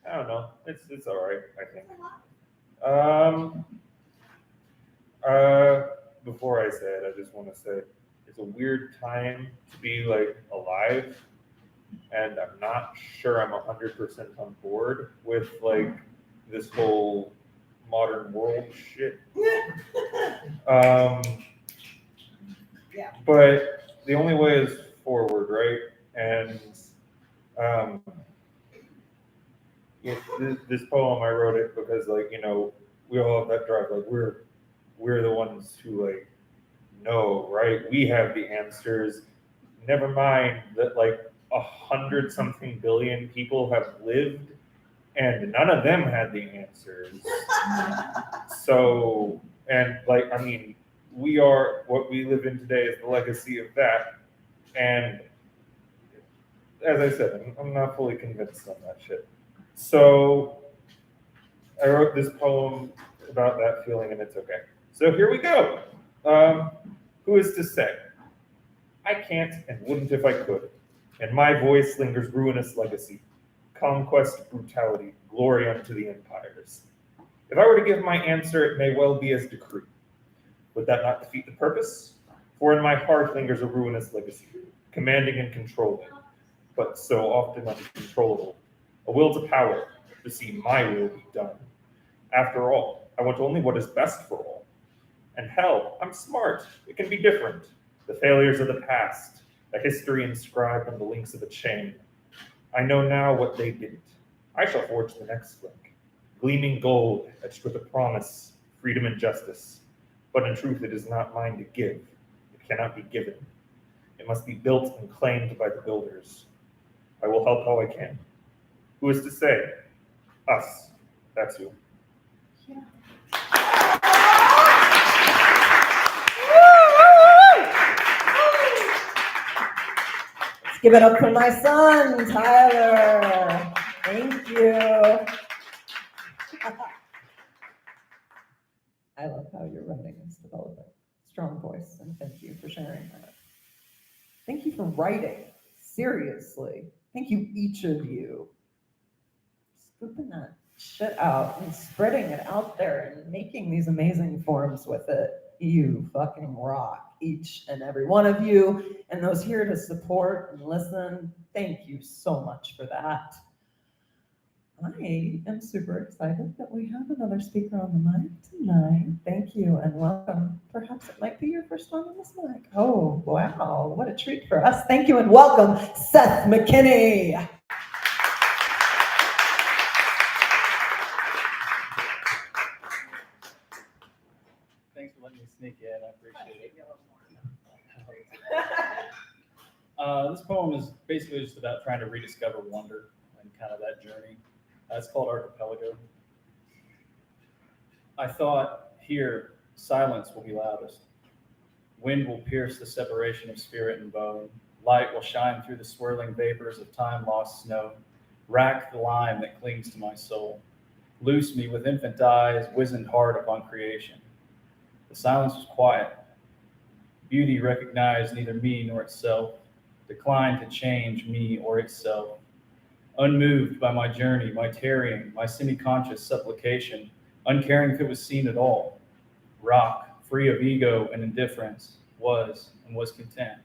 I don't know. It's all right, I think. Before I say it, I just want to say it's a weird time to be like alive, and I'm not sure I'm 100% on board with like this whole modern world shit. Yeah. But the only way is forward, right? And this poem, I wrote it because, like, you know, we all have that drive. Like, we're the ones who like know, right? We have the answers. Never mind that like 100-something billion people have lived, and none of them had the answers. So, and like, I mean, we are what we live in today is the legacy of that. And as I said, I'm not fully convinced on that shit. So I wrote this poem about that feeling, and it's okay. So here we go. Who is to say? I can't and wouldn't if I could. And my voice lingers ruinous legacy, conquest, brutality, glory unto the empires. If I were to give my answer, it may well be as decree. Would that not defeat the purpose? For in my heart lingers a ruinous legacy, commanding and controlling, but so often uncontrollable. A will to power, to see my will be done. After all, I want only what is best for all. And hell, I'm smart. It can be different. The failures of the past, a history inscribed on the links of a chain. I know now what they didn't. I shall forge the next link. Gleaming gold, etched with a promise, freedom and justice. But in truth, it is not mine to give. It cannot be given. It must be built and claimed by the builders. I will help how I can. Who is to say? Us. That's you. Yeah. Let's give it up for my son, Tyler. Thank you. voice, and thank you for sharing that. Thank you for writing. Seriously. Thank you, each of you. Scooping that shit out and spreading it out there and making these amazing forms with it. You fucking rock, each and every one of you. And those here to support and listen, thank you so much for that. I am super excited that we have another speaker on the mic tonight. Thank you and welcome. Perhaps it might be your first one on this mic. Oh, wow, what a treat for us. Thank you and welcome, Seth McKinney. Thanks for letting me sneak in. I appreciate it. This poem is basically just about trying to rediscover wonder and kind of that journey. It's called Archipelago. I thought, here, silence will be loudest. Wind will pierce the separation of spirit and bone. Light will shine through the swirling vapors of time-lost snow. Rack the lime that clings to my soul. Loose me with infant eyes, wizened heart upon creation. The silence was quiet. Beauty recognized neither me nor itself, declined to change me or itself. Unmoved by my journey, my tarrying, my semi-conscious supplication, uncaring if it was seen at all. Rock, free of ego and indifference, was content.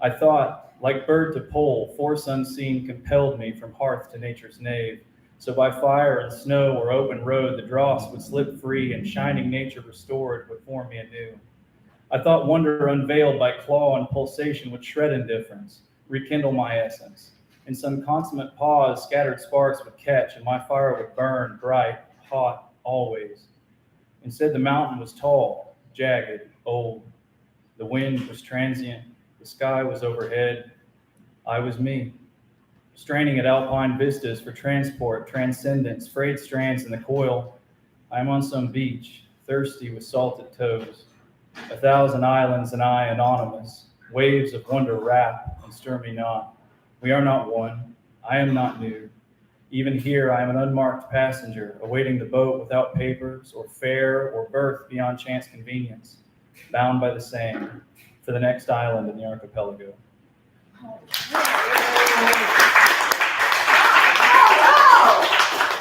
I thought, like bird to pole, force unseen compelled me from hearth to nature's nave. So by fire and snow or open road, the dross would slip free and shining nature restored would form me anew. I thought wonder unveiled by claw and pulsation would shred indifference, rekindle my essence. In some consummate pause, scattered sparks would catch, and my fire would burn bright, hot, always. Instead, the mountain was tall, jagged, old. The wind was transient. The sky was overhead. I was me, straining at alpine vistas for transport, transcendence, frayed strands in the coil. I am on some beach, thirsty with salted toes. 1,000 islands and I anonymous. Waves of wonder wrap and stir me not. We are not one. I am not new. Even here, I am an unmarked passenger, awaiting the boat without papers or fare or berth beyond chance convenience, bound by the sand for the next island in the archipelago.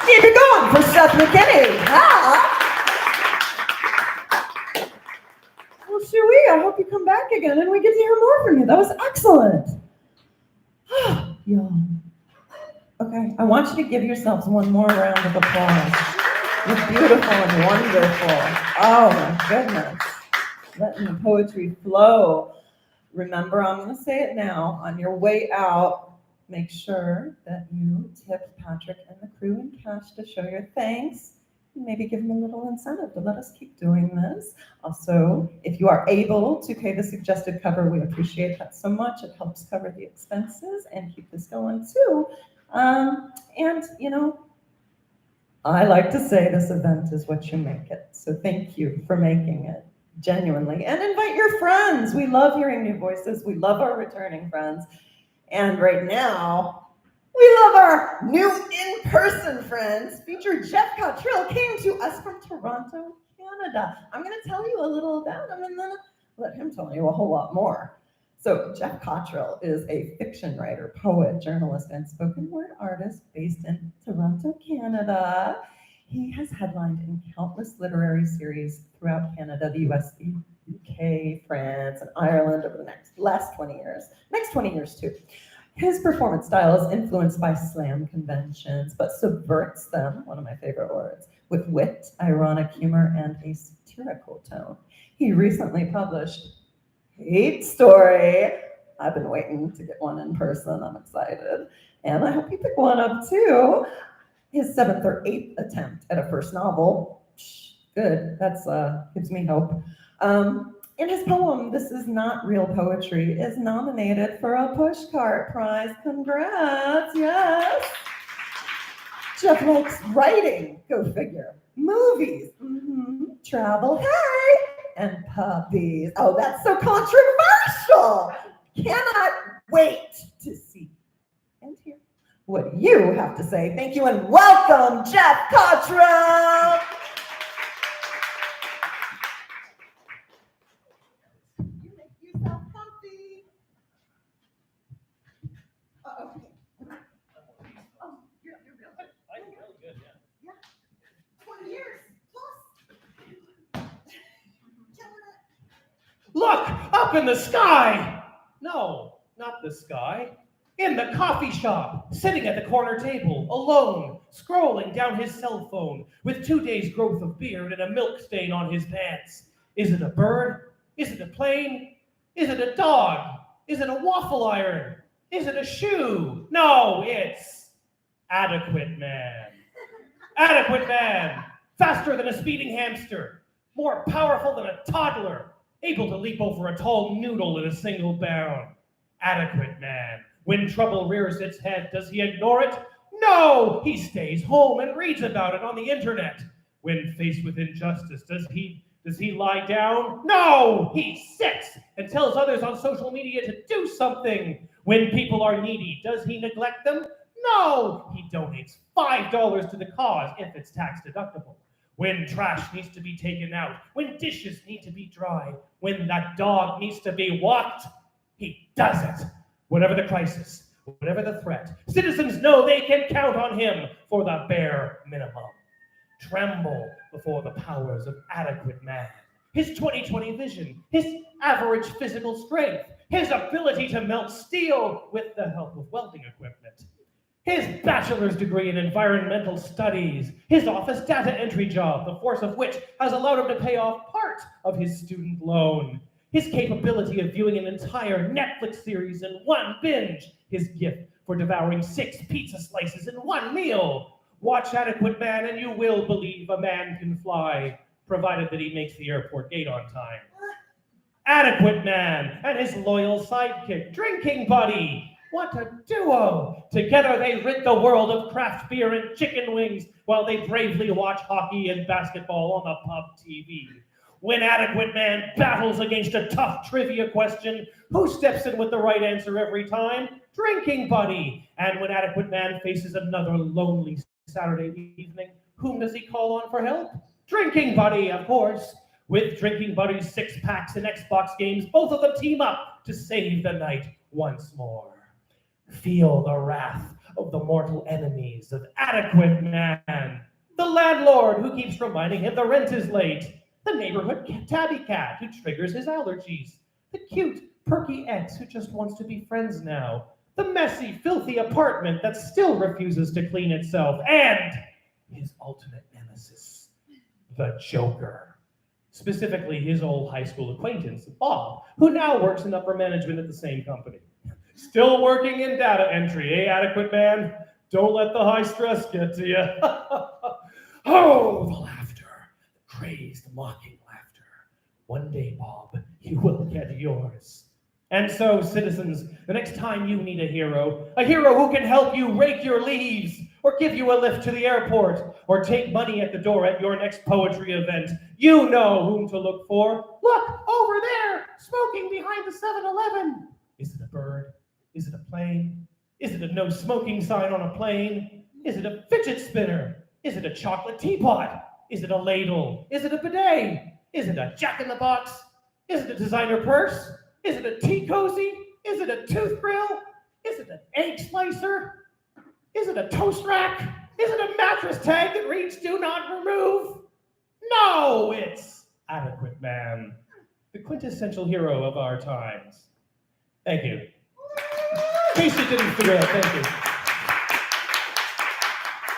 Keep it going for Seth McKinney. Well, Shui, I hope you come back again and we get to hear more from you. That was excellent. Y'all. Okay, I want you to give yourselves one more round of applause. You're beautiful and wonderful. Oh my goodness. Letting the poetry flow. Remember, I'm going to say it now. On your way out, make sure that you tip Patrick and the crew in cash to show your thanks. Maybe give them a little incentive to let us keep doing this. Also, if you are able to pay the suggested cover, we appreciate that so much. It helps cover the expenses and keep this going too. And, you know, I like to say this event is what you make it. So thank you for making it genuinely. And invite your friends. We love hearing new voices. We love our returning friends. And right now, we love our new in-person friends. Featured Jeff Cottrill came to us from Toronto, Canada. I'm going to tell you a little about him and then let him tell you a whole lot more. So Jeff Cottrill is a fiction writer, poet, journalist, and spoken word artist based in Toronto, Canada. He has headlined in countless literary series throughout Canada, the US, the UK, France, and Ireland over the last 20 years. Next 20 years too. His performance style is influenced by slam conventions, but subverts them, one of my favorite words, with wit, ironic humor, and a satirical tone. He recently published Hate Story. I've been waiting to get one in person. I'm excited. And I hope you pick one up too. His 7th or 8th attempt at a first novel. Good, that's gives me hope. In his poem, This Is Not Real Poetry, is nominated for a Pushcart Prize. Congrats, yes. Jeff likes writing, go figure. Movies, travel, hey, and puppies. Oh, that's so controversial. Cannot wait to see and hear what you have to say. Thank you and welcome, Jeff Cottrill. yourself comfy. Okay. Oh, you're real good. I'm really good, yeah. 20 years plus. Killing it. Look, up in the sky! No, not the sky. In the coffee shop, sitting at the corner table, alone, scrolling down his cell phone, with 2 days' growth of beard and a milk stain on his pants. Is it a bird? Is it a plane? Is it a dog? Is it a waffle iron? Is it a shoe? No, it's Adequate Man. Adequate Man, faster than a speeding hamster, more powerful than a toddler, able to leap over a tall noodle in a single bound. Adequate Man. When trouble rears its head, does he ignore it? No! He stays home and reads about it on the internet. When faced with injustice, does he lie down? No! He sits and tells others on social media to do something. When people are needy, does he neglect them? No! He donates $5 to the cause if it's tax deductible. When trash needs to be taken out, when dishes need to be dry, when that dog needs to be walked, he does it. Whatever the crisis, whatever the threat, citizens know they can count on him for the bare minimum. Tremble before the powers of Adequate Man. His 20/20 vision, his average physical strength, his ability to melt steel with the help of welding equipment, his bachelor's degree in environmental studies, his office data entry job, the force of which has allowed him to pay off part of his student loan, his capability of viewing an entire Netflix series in one binge, his gift for devouring 6 pizza slices in one meal. Watch Adequate Man and you will believe a man can fly, provided that he makes the airport gate on time. Adequate Man and his loyal sidekick, Drinking Buddy. What a duo! Together they rid the world of craft beer and chicken wings while they bravely watch hockey and basketball on the pub TV. When Adequate Man battles against a tough trivia question, who steps in with the right answer every time? Drinking Buddy. And when Adequate Man faces another lonely Saturday evening, whom does he call on for help? Drinking Buddy, of course. With Drinking Buddy's 6-packs and Xbox games, both of them team up to save the night once more. Feel the wrath of the mortal enemies of Adequate Man. The landlord who keeps reminding him the rent is late. The neighborhood tabby cat who triggers his allergies. The cute, perky ex who just wants to be friends now. The messy, filthy apartment that still refuses to clean itself. And his ultimate nemesis, the Joker. Specifically, his old high school acquaintance, Bob, who now works in upper management at the same company. Still working in data entry, eh, Adequate Man? Don't let the high stress get to you. Oh, the laughter, the crazed, mocking laughter. One day, Bob, you will get yours. And so, citizens, the next time you need a hero who can help you rake your leaves, or give you a lift to the airport, or take money at the door at your next poetry event, you know whom to look for. Look, over there, smoking behind the 7-Eleven. Is it a bird? Is it a plane? Is it a no smoking sign on a plane? Is it a fidget spinner? Is it a chocolate teapot? Is it a ladle? Is it a bidet? Is it a jack-in-the-box? Is it a designer purse? Is it a tea cozy? Is it a tooth grill? Is it an egg slicer? Is it a toast rack? Is it a mattress tag that reads "Do not remove"? No, it's Adequate Man, the quintessential hero of our times. Thank you. In case you didn't figure it out, thank you.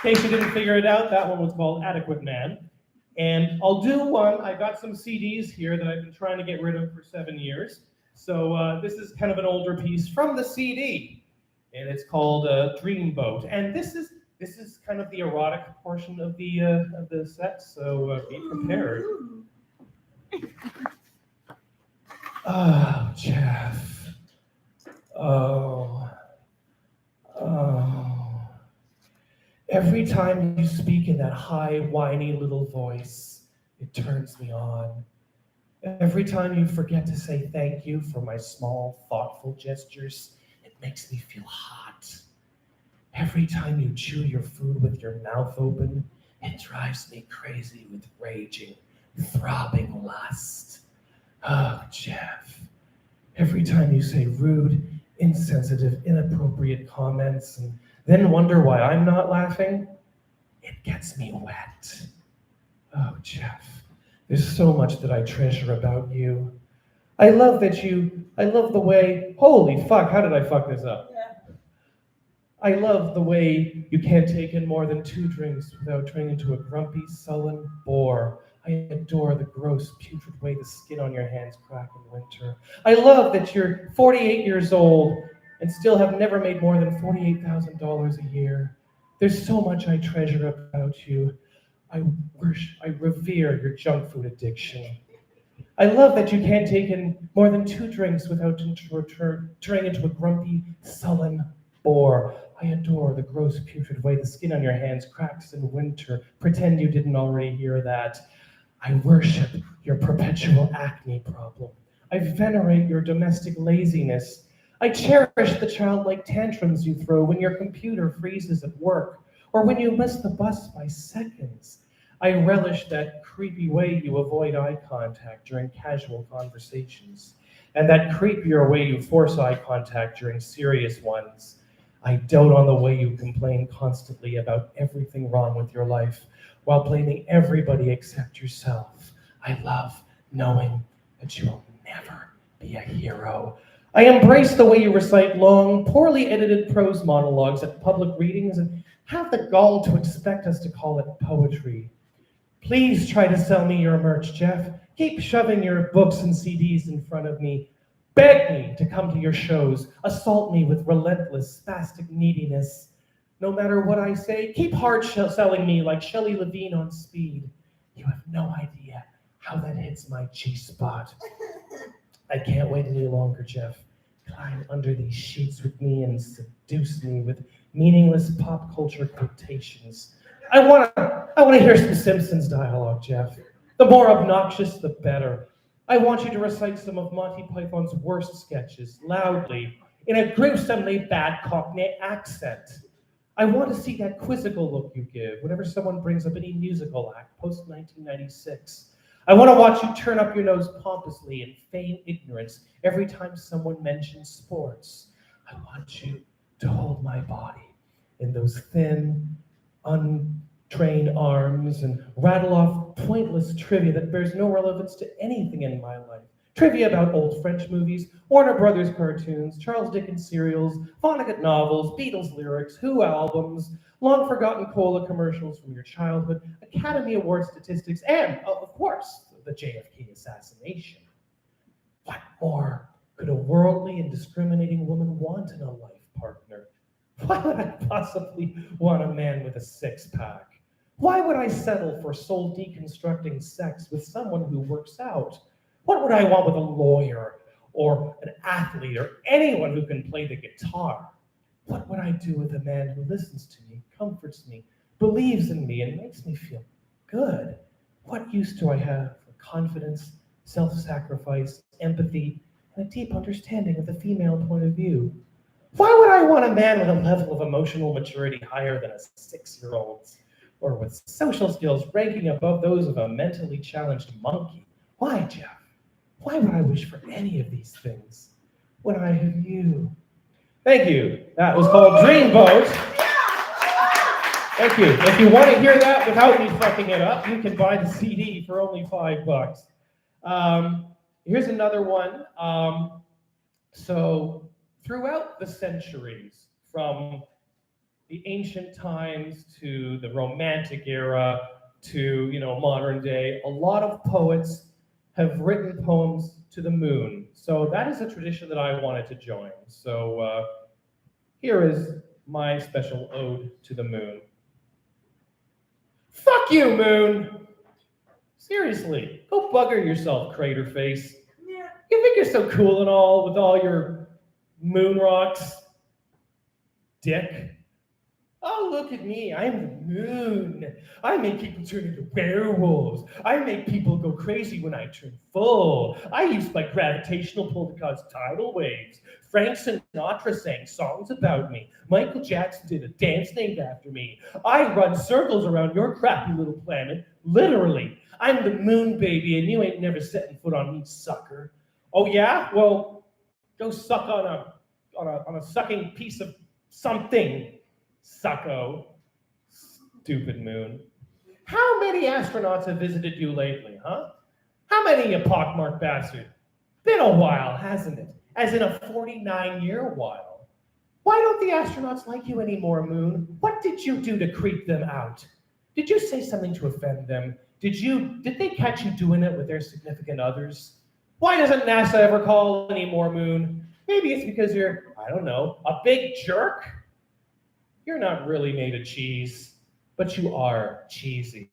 In case you didn't figure it out, that one was called Adequate Man. And I'll do one. I got some CDs here that I've been trying to get rid of for 7 years. So this is kind of an older piece from the CD, and it's called Dreamboat. And this is kind of the erotic portion of the set. So be prepared. Oh, Jeff. Oh. Every time you speak in that high, whiny little voice, it turns me on. Every time you forget to say thank you for my small, thoughtful gestures, it makes me feel hot. Every time you chew your food with your mouth open, it drives me crazy with raging, throbbing lust. Oh, Jeff, Every time you say rude, insensitive, inappropriate comments and then wonder why I'm not laughing, it gets me wet. Oh, Jeff, there's so much that I treasure about you. I love the way, holy fuck, how did I fuck this up? I love the way you can't take in more than 2 drinks without turning into a grumpy, sullen bore. I adore the gross, putrid way the skin on your hands crack in winter. I love that you're 48 years old and still have never made more than $48,000 a year. There's so much I treasure about you. I revere your junk food addiction. I love that you can't take in more than 2 drinks without turning into a grumpy, sullen bore. I adore the gross, putrid way the skin on your hands cracks in winter. Pretend you didn't already hear that. I worship your perpetual acne problem. I venerate your domestic laziness. I cherish the childlike tantrums you throw when your computer freezes at work or when you miss the bus by seconds. I relish that creepy way you avoid eye contact during casual conversations, and that creepier way you force eye contact during serious ones. I dote on the way you complain constantly about everything wrong with your life while blaming everybody except yourself. I love knowing that you will never be a hero. I embrace the way you recite long, poorly edited prose monologues at public readings and have the gall to expect us to call it poetry. Please try to sell me your merch, Jeff. Keep shoving your books and CDs in front of me. Beg me to come to your shows. Assault me with relentless, spastic neediness. No matter what I say, keep hard selling me like Shelley Levine on speed. You have no idea how that hits my G-spot. I can't wait any longer, Jeff. Climb under these sheets with me and seduce me with meaningless pop culture quotations. I want to hear some Simpsons dialogue, Jeff. The more obnoxious, the better. I want you to recite some of Monty Python's worst sketches loudly in a gruesomely bad Cockney accent. I want to see that quizzical look you give whenever someone brings up any musical act post-1996. I want to watch you turn up your nose pompously and feign ignorance every time someone mentions sports. I want you to hold my body in those thin, untrained arms and rattle off pointless trivia that bears no relevance to anything in my life. Trivia about old French movies, Warner Brothers cartoons, Charles Dickens serials, Vonnegut novels, Beatles lyrics, Who albums, long-forgotten cola commercials from your childhood, Academy Award statistics, and, of course, the JFK assassination. What more could a worldly and discriminating woman want in a life partner? Why would I possibly want a man with a six-pack? Why would I settle for soul deconstructing sex with someone who works out? What would I want with a lawyer or an athlete or anyone who can play the guitar? What would I do with a man who listens to me, comforts me, believes in me, and makes me feel good? What use do I have for confidence, self-sacrifice, empathy, and a deep understanding of the female point of view? Why would I want a man with a level of emotional maturity higher than a 6-year-old's, or with social skills ranking above those of a mentally challenged monkey? Why, Jeff? Why would I wish for any of these things when I have you? Thank you. That was called Dreamboat. Thank you. If you want to hear that without me fucking it up, you can buy the CD for only $5. Here's another one. So throughout the centuries, from the ancient times to the Romantic era to modern day, a lot of poets have written poems to the moon. So that is a tradition that I wanted to join. So here is my special ode to the moon. Fuck you, moon! Seriously, go bugger yourself, crater face. Yeah. You think you're so cool and all with all your moon rocks? Dick. Oh, look at me, I'm the moon. I make people turn into werewolves. I make people go crazy when I turn full. I use my gravitational pull to cause tidal waves. Frank Sinatra sang songs about me. Michael Jackson did a dance named after me. I run circles around your crappy little planet, literally. I'm the moon baby and you ain't never setting foot on me, sucker. Oh yeah? Well, Go suck on a sucking piece of something, sucko. Stupid moon. How many astronauts have visited you lately, huh? How many, you pockmarked bastard? Been a while, hasn't it? As in a 49-year while. Why don't the astronauts like you anymore, Moon? What did you do to creep them out? Did you say something to offend them? Did they catch you doing it with their significant others? Why doesn't NASA ever call anymore, Moon? Maybe it's because you're, I don't know, a big jerk? You're not really made of cheese, but you are cheesy.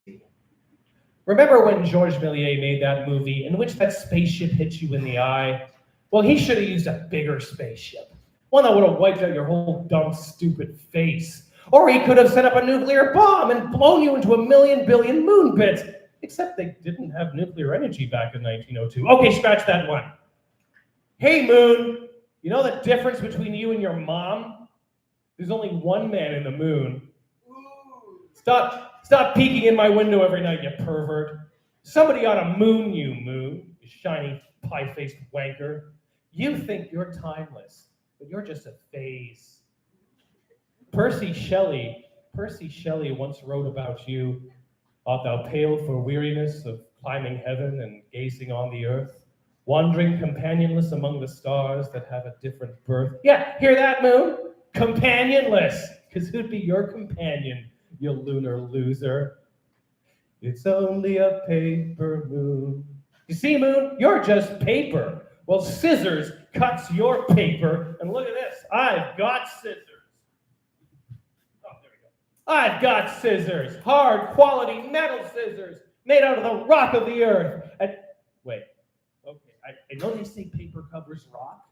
Remember when Georges Méliès made that movie in which that spaceship hit you in the eye? Well, he should have used a bigger spaceship. One that would have wiped out your whole dumb, stupid face. Or he could have set up a nuclear bomb and blown you into a million billion moon bits. Except they didn't have nuclear energy back in 1902. Okay, scratch that one. Hey, Moon, you know the difference between you and your mom? There's only one man in the moon. Stop peeking in my window every night, you pervert. Somebody ought to moon you, Moon, you shiny pie-faced wanker. You think you're timeless, but you're just a phase. Percy Shelley once wrote about you. Art thou pale for weariness of climbing heaven and gazing on the earth, wandering companionless among the stars that have a different birth? Yeah, hear that, Moon? Companionless, because who'd be your companion, you lunar loser? It's only a paper moon. You see, Moon, you're just paper. Well, scissors cuts your paper, and look at this. I've got scissors. Oh, there we go. I've got scissors, hard quality metal scissors, made out of the rock of the earth. And wait, okay, I know they say paper covers rock,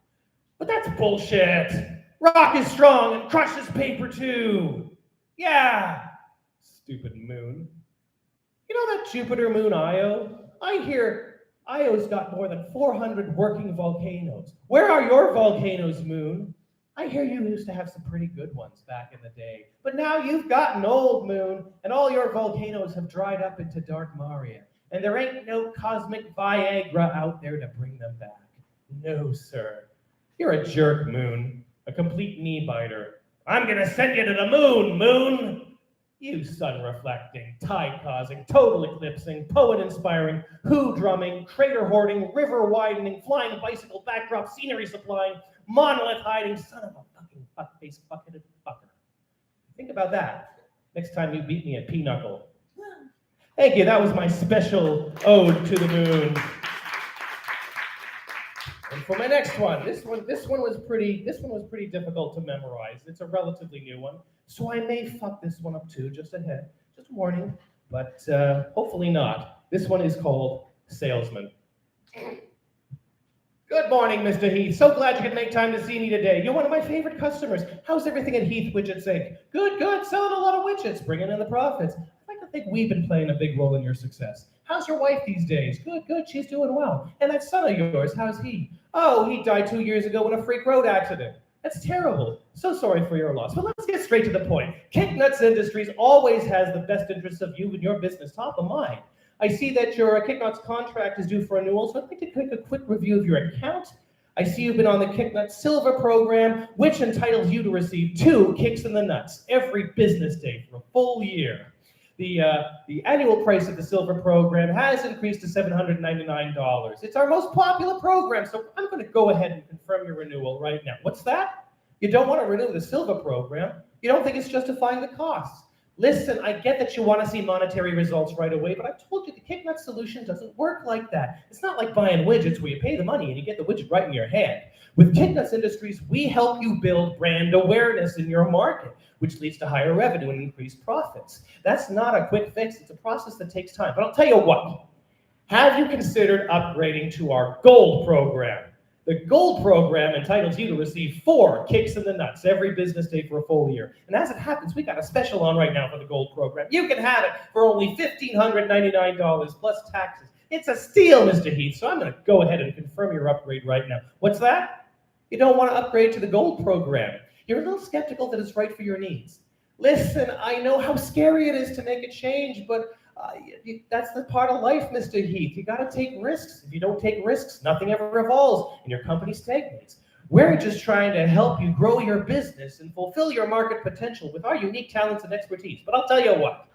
but that's bullshit. Rock is strong and crushes paper too. Yeah. Stupid moon. You know that Jupiter moon Io? I hear Io's got more than 400 working volcanoes. Where are your volcanoes, Moon? I hear you used to have some pretty good ones back in the day. But now you've gotten old, Moon, and all your volcanoes have dried up into dark Maria. And there ain't no cosmic Viagra out there to bring them back. No, sir. You're a jerk, Moon. A complete knee-biter. I'm gonna send you to the moon, Moon! You sun-reflecting, tide-causing, total eclipsing, poet-inspiring, who-drumming, crater-hoarding, river-widening, flying bicycle backdrop, scenery-supplying, monolith-hiding, son of a fucking fuck-faced, fuck-headed fucker. Think about that next time you beat me at Pinochle. Thank you, that was my special ode to the moon. And for my next one, this one was pretty difficult to memorize. It's a relatively new one, so I may fuck this one up too, just a warning, but hopefully not. This one is called Salesman. Good morning, Mr. Heath. So glad you could make time to see me today. You're one of my favorite customers. How's everything at Heath Widgets Inc.? Good. Selling a lot of widgets, bringing in the profits. I'd like to think we've been playing a big role in your success. How's your wife these days? Good. She's doing well. And that son of yours, how's he? Oh, he died 2 years ago in a freak road accident. That's terrible. So sorry for your loss. But let's get straight to the point. Kicknuts Industries always has the best interests of you and your business top of mind. I see that your Kicknuts contract is due for renewal, so I'd like to take a quick review of your account. I see you've been on the Kicknuts Silver program, which entitles you to receive 2 kicks in the nuts every business day for a full year. The annual price of the Silver program has increased to $799. It's our most popular program, so I'm going to go ahead and confirm your renewal right now. What's that? You don't want to renew the Silver program? You don't think it's justifying the costs? Listen, I get that you want to see monetary results right away, but I've told you the Kicknut solution doesn't work like that. It's not like buying widgets where you pay the money and you get the widget right in your hand. With Kicknuts Industries, we help you build brand awareness in your market, which leads to higher revenue and increased profits. That's not a quick fix. It's a process that takes time. But I'll tell you what. Have you considered upgrading to our Gold program? The Gold program entitles you to receive 4 kicks in the nuts every business day for a full year. And as it happens, we got a special on right now for the Gold program. You can have it for only $1,599 plus taxes. It's a steal, Mr. Heath, so I'm going to go ahead and confirm your upgrade right now. What's that? You don't want to upgrade to the Gold program. You're a little skeptical that it's right for your needs. Listen, I know how scary it is to make a change, but that's the part of life, Mr. Heath. You got to take risks. If you don't take risks, nothing ever evolves and your company stagnates. We're just trying to help you grow your business and fulfill your market potential with our unique talents and expertise. But I'll tell you what,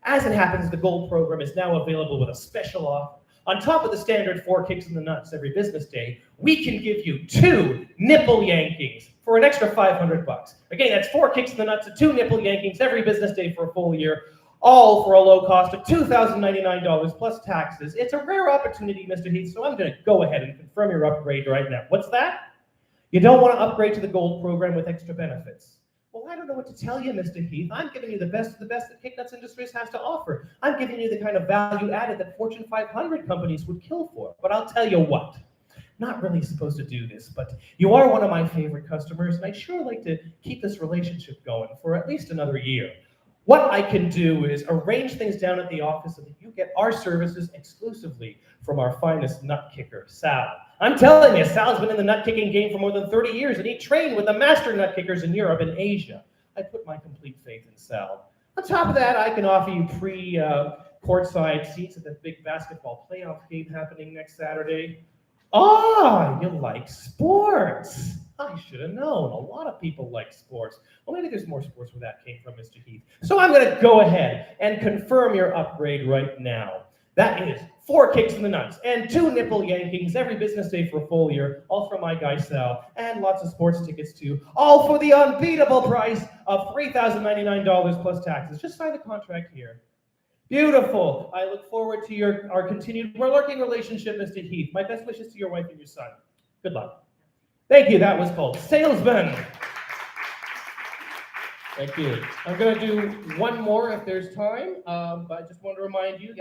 as it happens, the Gold program is now available with a special offer. On top of the standard 4 kicks in the nuts every business day, we can give you 2 nipple yankings for an extra $500. Again, that's 4 kicks in the nuts and 2 nipple yankings every business day for a full year, all for a low cost of $2,099 plus taxes. It's a rare opportunity, Mr. Heath, so I'm going to go ahead and confirm your upgrade right now. What's that? You don't want to upgrade to the Gold program with extra benefits. Well, I don't know what to tell you, Mr. Heath. I'm giving you the best of the best that Kicknuts Industries has to offer. I'm giving you the kind of value added that Fortune 500 companies would kill for. But I'll tell you what, not really supposed to do this, but you are one of my favorite customers, and I'd sure like to keep this relationship going for at least another year. What I can do is arrange things down at the office so that you get our services exclusively from our finest nut kicker, Sal. I'm telling you, Sal's been in the nut kicking game for more than 30 years, and he trained with the master nut kickers in Europe and Asia. I put my complete faith in Sal. On top of that, I can offer you courtside seats at the big basketball playoff game happening next Saturday. Ah, you like sports. I should have known. A lot of people like sports. Well, maybe there's more sports where that came from, Mr. Heath. So I'm going to go ahead and confirm your upgrade right now. That is 4 kicks in the nuts and 2 nipple yankings every business day for a full year, all from my guy Sal, and lots of sports tickets too, all for the unbeatable price of $3,099 plus taxes. Just sign the contract here. Beautiful. I look forward to our continued working relationship, Mr. Heath. My best wishes to your wife and your son. Good luck. Thank you. That was called Salesman. Thank you. I'm going to do one more if there's time, but I just want to remind you,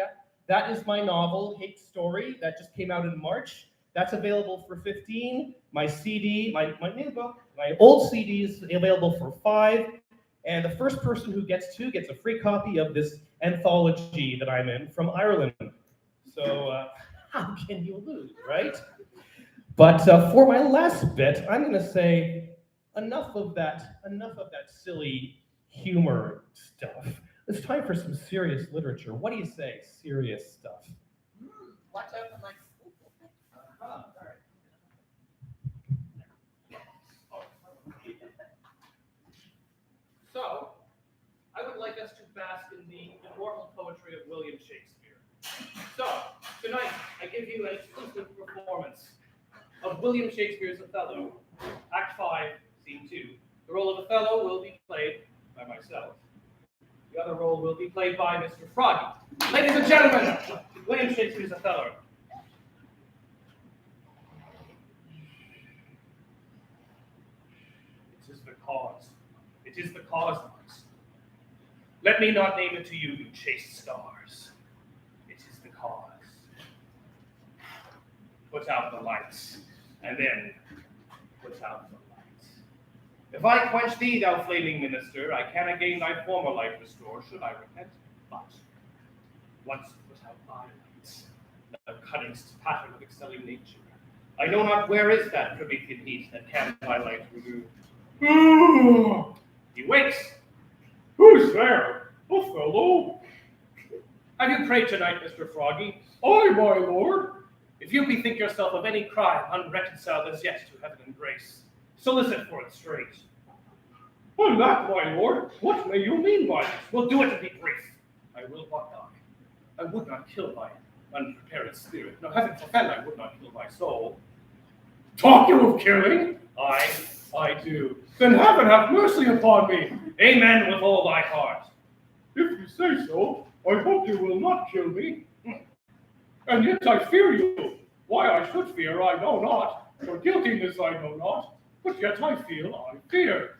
that is my novel, Hate Story, that just came out in March. That's available for $15. My CD, my new book, my old CD is available for $5. And the first person who gets a free copy of this anthology that I'm in from Ireland. So how can you lose, right? But for my last bit, I'm going to say enough of that silly humor stuff. It's time for some serious literature. What do you say, serious stuff? Watch out for my So, I would like us to bask in the immortal poetry of William Shakespeare. So, tonight, I give you an exclusive performance of William Shakespeare's Othello, Act 5, Scene 2. The role of Othello will be played by myself. The other role will be played by Mr. Froggy. Ladies and gentlemen, William Shakespeare's Othello. It is the cause. It is the cause, Mars. Let me not name it to you, you chaste stars. It is the cause. Put out the lights, and then put out the lights. If I quench thee, thou flaming minister, I can again thy former life restore, should I repent. But once put out thy lights, thou cunningst pattern of excelling nature, I know not where is that Promethean heat that can thy light remove. He wakes. Who's there? Othello. Have you prayed tonight, Mr. Froggy? Aye, my lord. If you bethink yourself of any crime unreconciled as yet to heaven and grace, solicit for it straight. Alack, my lord, what may you mean by this? We'll do it to be brief. I will not die. I would not kill my unprepared spirit. No, heaven forfend, I would not kill my soul. Talk you of killing? I do. Then heaven have mercy upon me. Amen with all thy heart. If you say so, I hope you will not kill me. And yet I fear you. Why I should fear, I know not. For guiltiness I know not. But yet I feel I fear.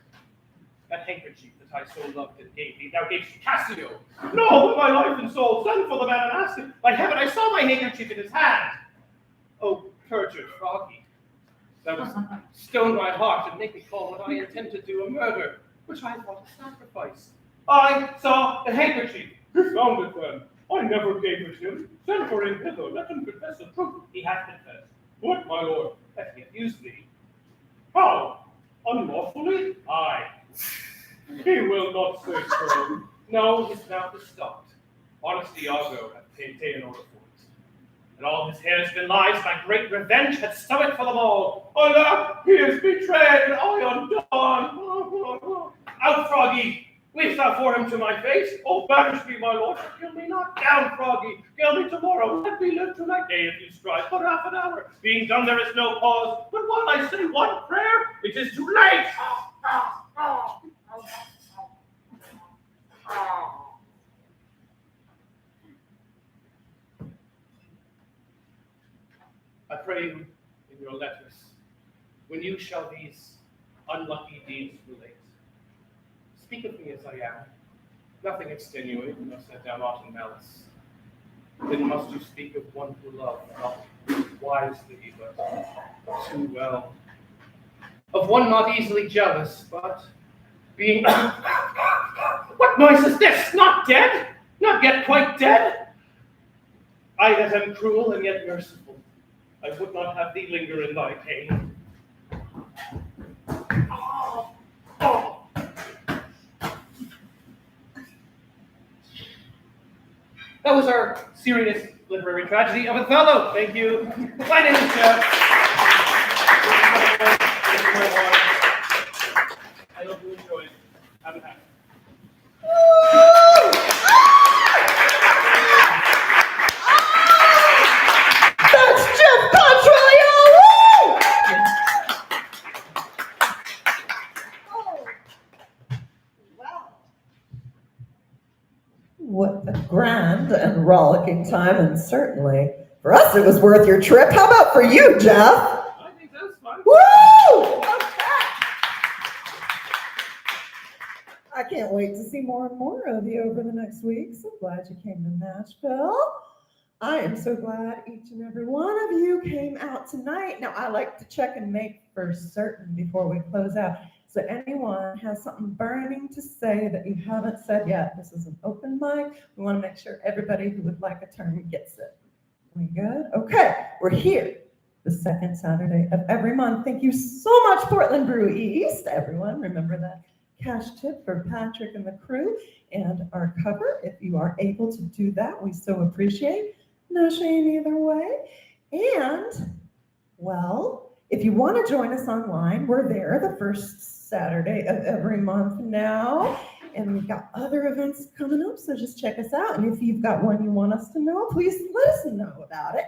That handkerchief that I so loved and gave thee, thou gavest to Cassio. No, but my life and soul, send for the man and ask him. By heaven, I saw my handkerchief in his hand. Oh, perjured Froggy. Thou wouldst stone my heart and make me call what I intend to do a murder, which I thought a sacrifice. I saw the handkerchief. Who found it then? I never gave it him. Send for him hither, let him confess the truth. He hath confessed. What, my lord? That he hath used thee. How? Unlawfully? Aye. He will not say so. No, his mouth is stopped. Honesty Iago hath ta'en order for it. And all his hairs been lies, by great revenge hath stomach for them all. Alack, he is dead, I undone. Out, Froggy! Wish thou for him to my face. Oh, banish me, my lord. Kill me not. Down, Froggy. Kill me tomorrow. Let me live to my day if you strive. But half an hour. Being done, there is no cause. But while I say one prayer, it is too late. I pray you in your letters, when you shall these unlucky deeds relate, speak of me as I am, nothing extenuate, nor set down aught in malice. Then must you speak of one who loved, not wisely, but too well. Of one not easily jealous, but being... What noise is this? Not dead? Not yet quite dead? I that am cruel and yet merciful, I would not have thee linger in thy pain. That was our serious literary tragedy of Othello. Thank you. My name is Jeff. I hope you enjoyed. Have a happy. That's Jeff Cottrill! Oh, wow. What a grand and rollicking time, and certainly for us it was worth your trip. How about for you, Jeff? I think that was fun. Woo! I can't wait to see more and more of you over the next week. So glad you came to Nashville. I am so glad each and every one of you came out tonight. Now, I like to check and make for certain before we close out. So anyone has something burning to say that you haven't said yet, this is an open mic. We want to make sure everybody who would like a turn gets it. We good? Okay, we're here the second Saturday of every month. Thank you so much, Portland Brew East. Everyone, remember that cash tip for Patrick and the crew and our cover. If you are able to do that, we so appreciate. No shame either way. And, well, if you want to join us online, we're there the first Saturday of every month now. And we've got other events coming up, so just check us out. And if you've got one you want us to know, please let us know about it.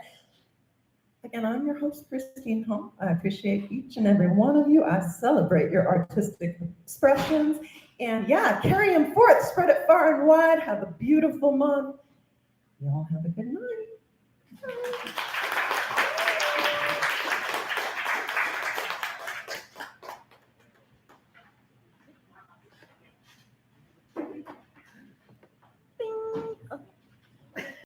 Again, I'm your host, Christine Hall. I appreciate each and every one of you. I celebrate your artistic expressions. And yeah, carry them forth, spread it far and wide. Have a beautiful month. Y'all have a good night.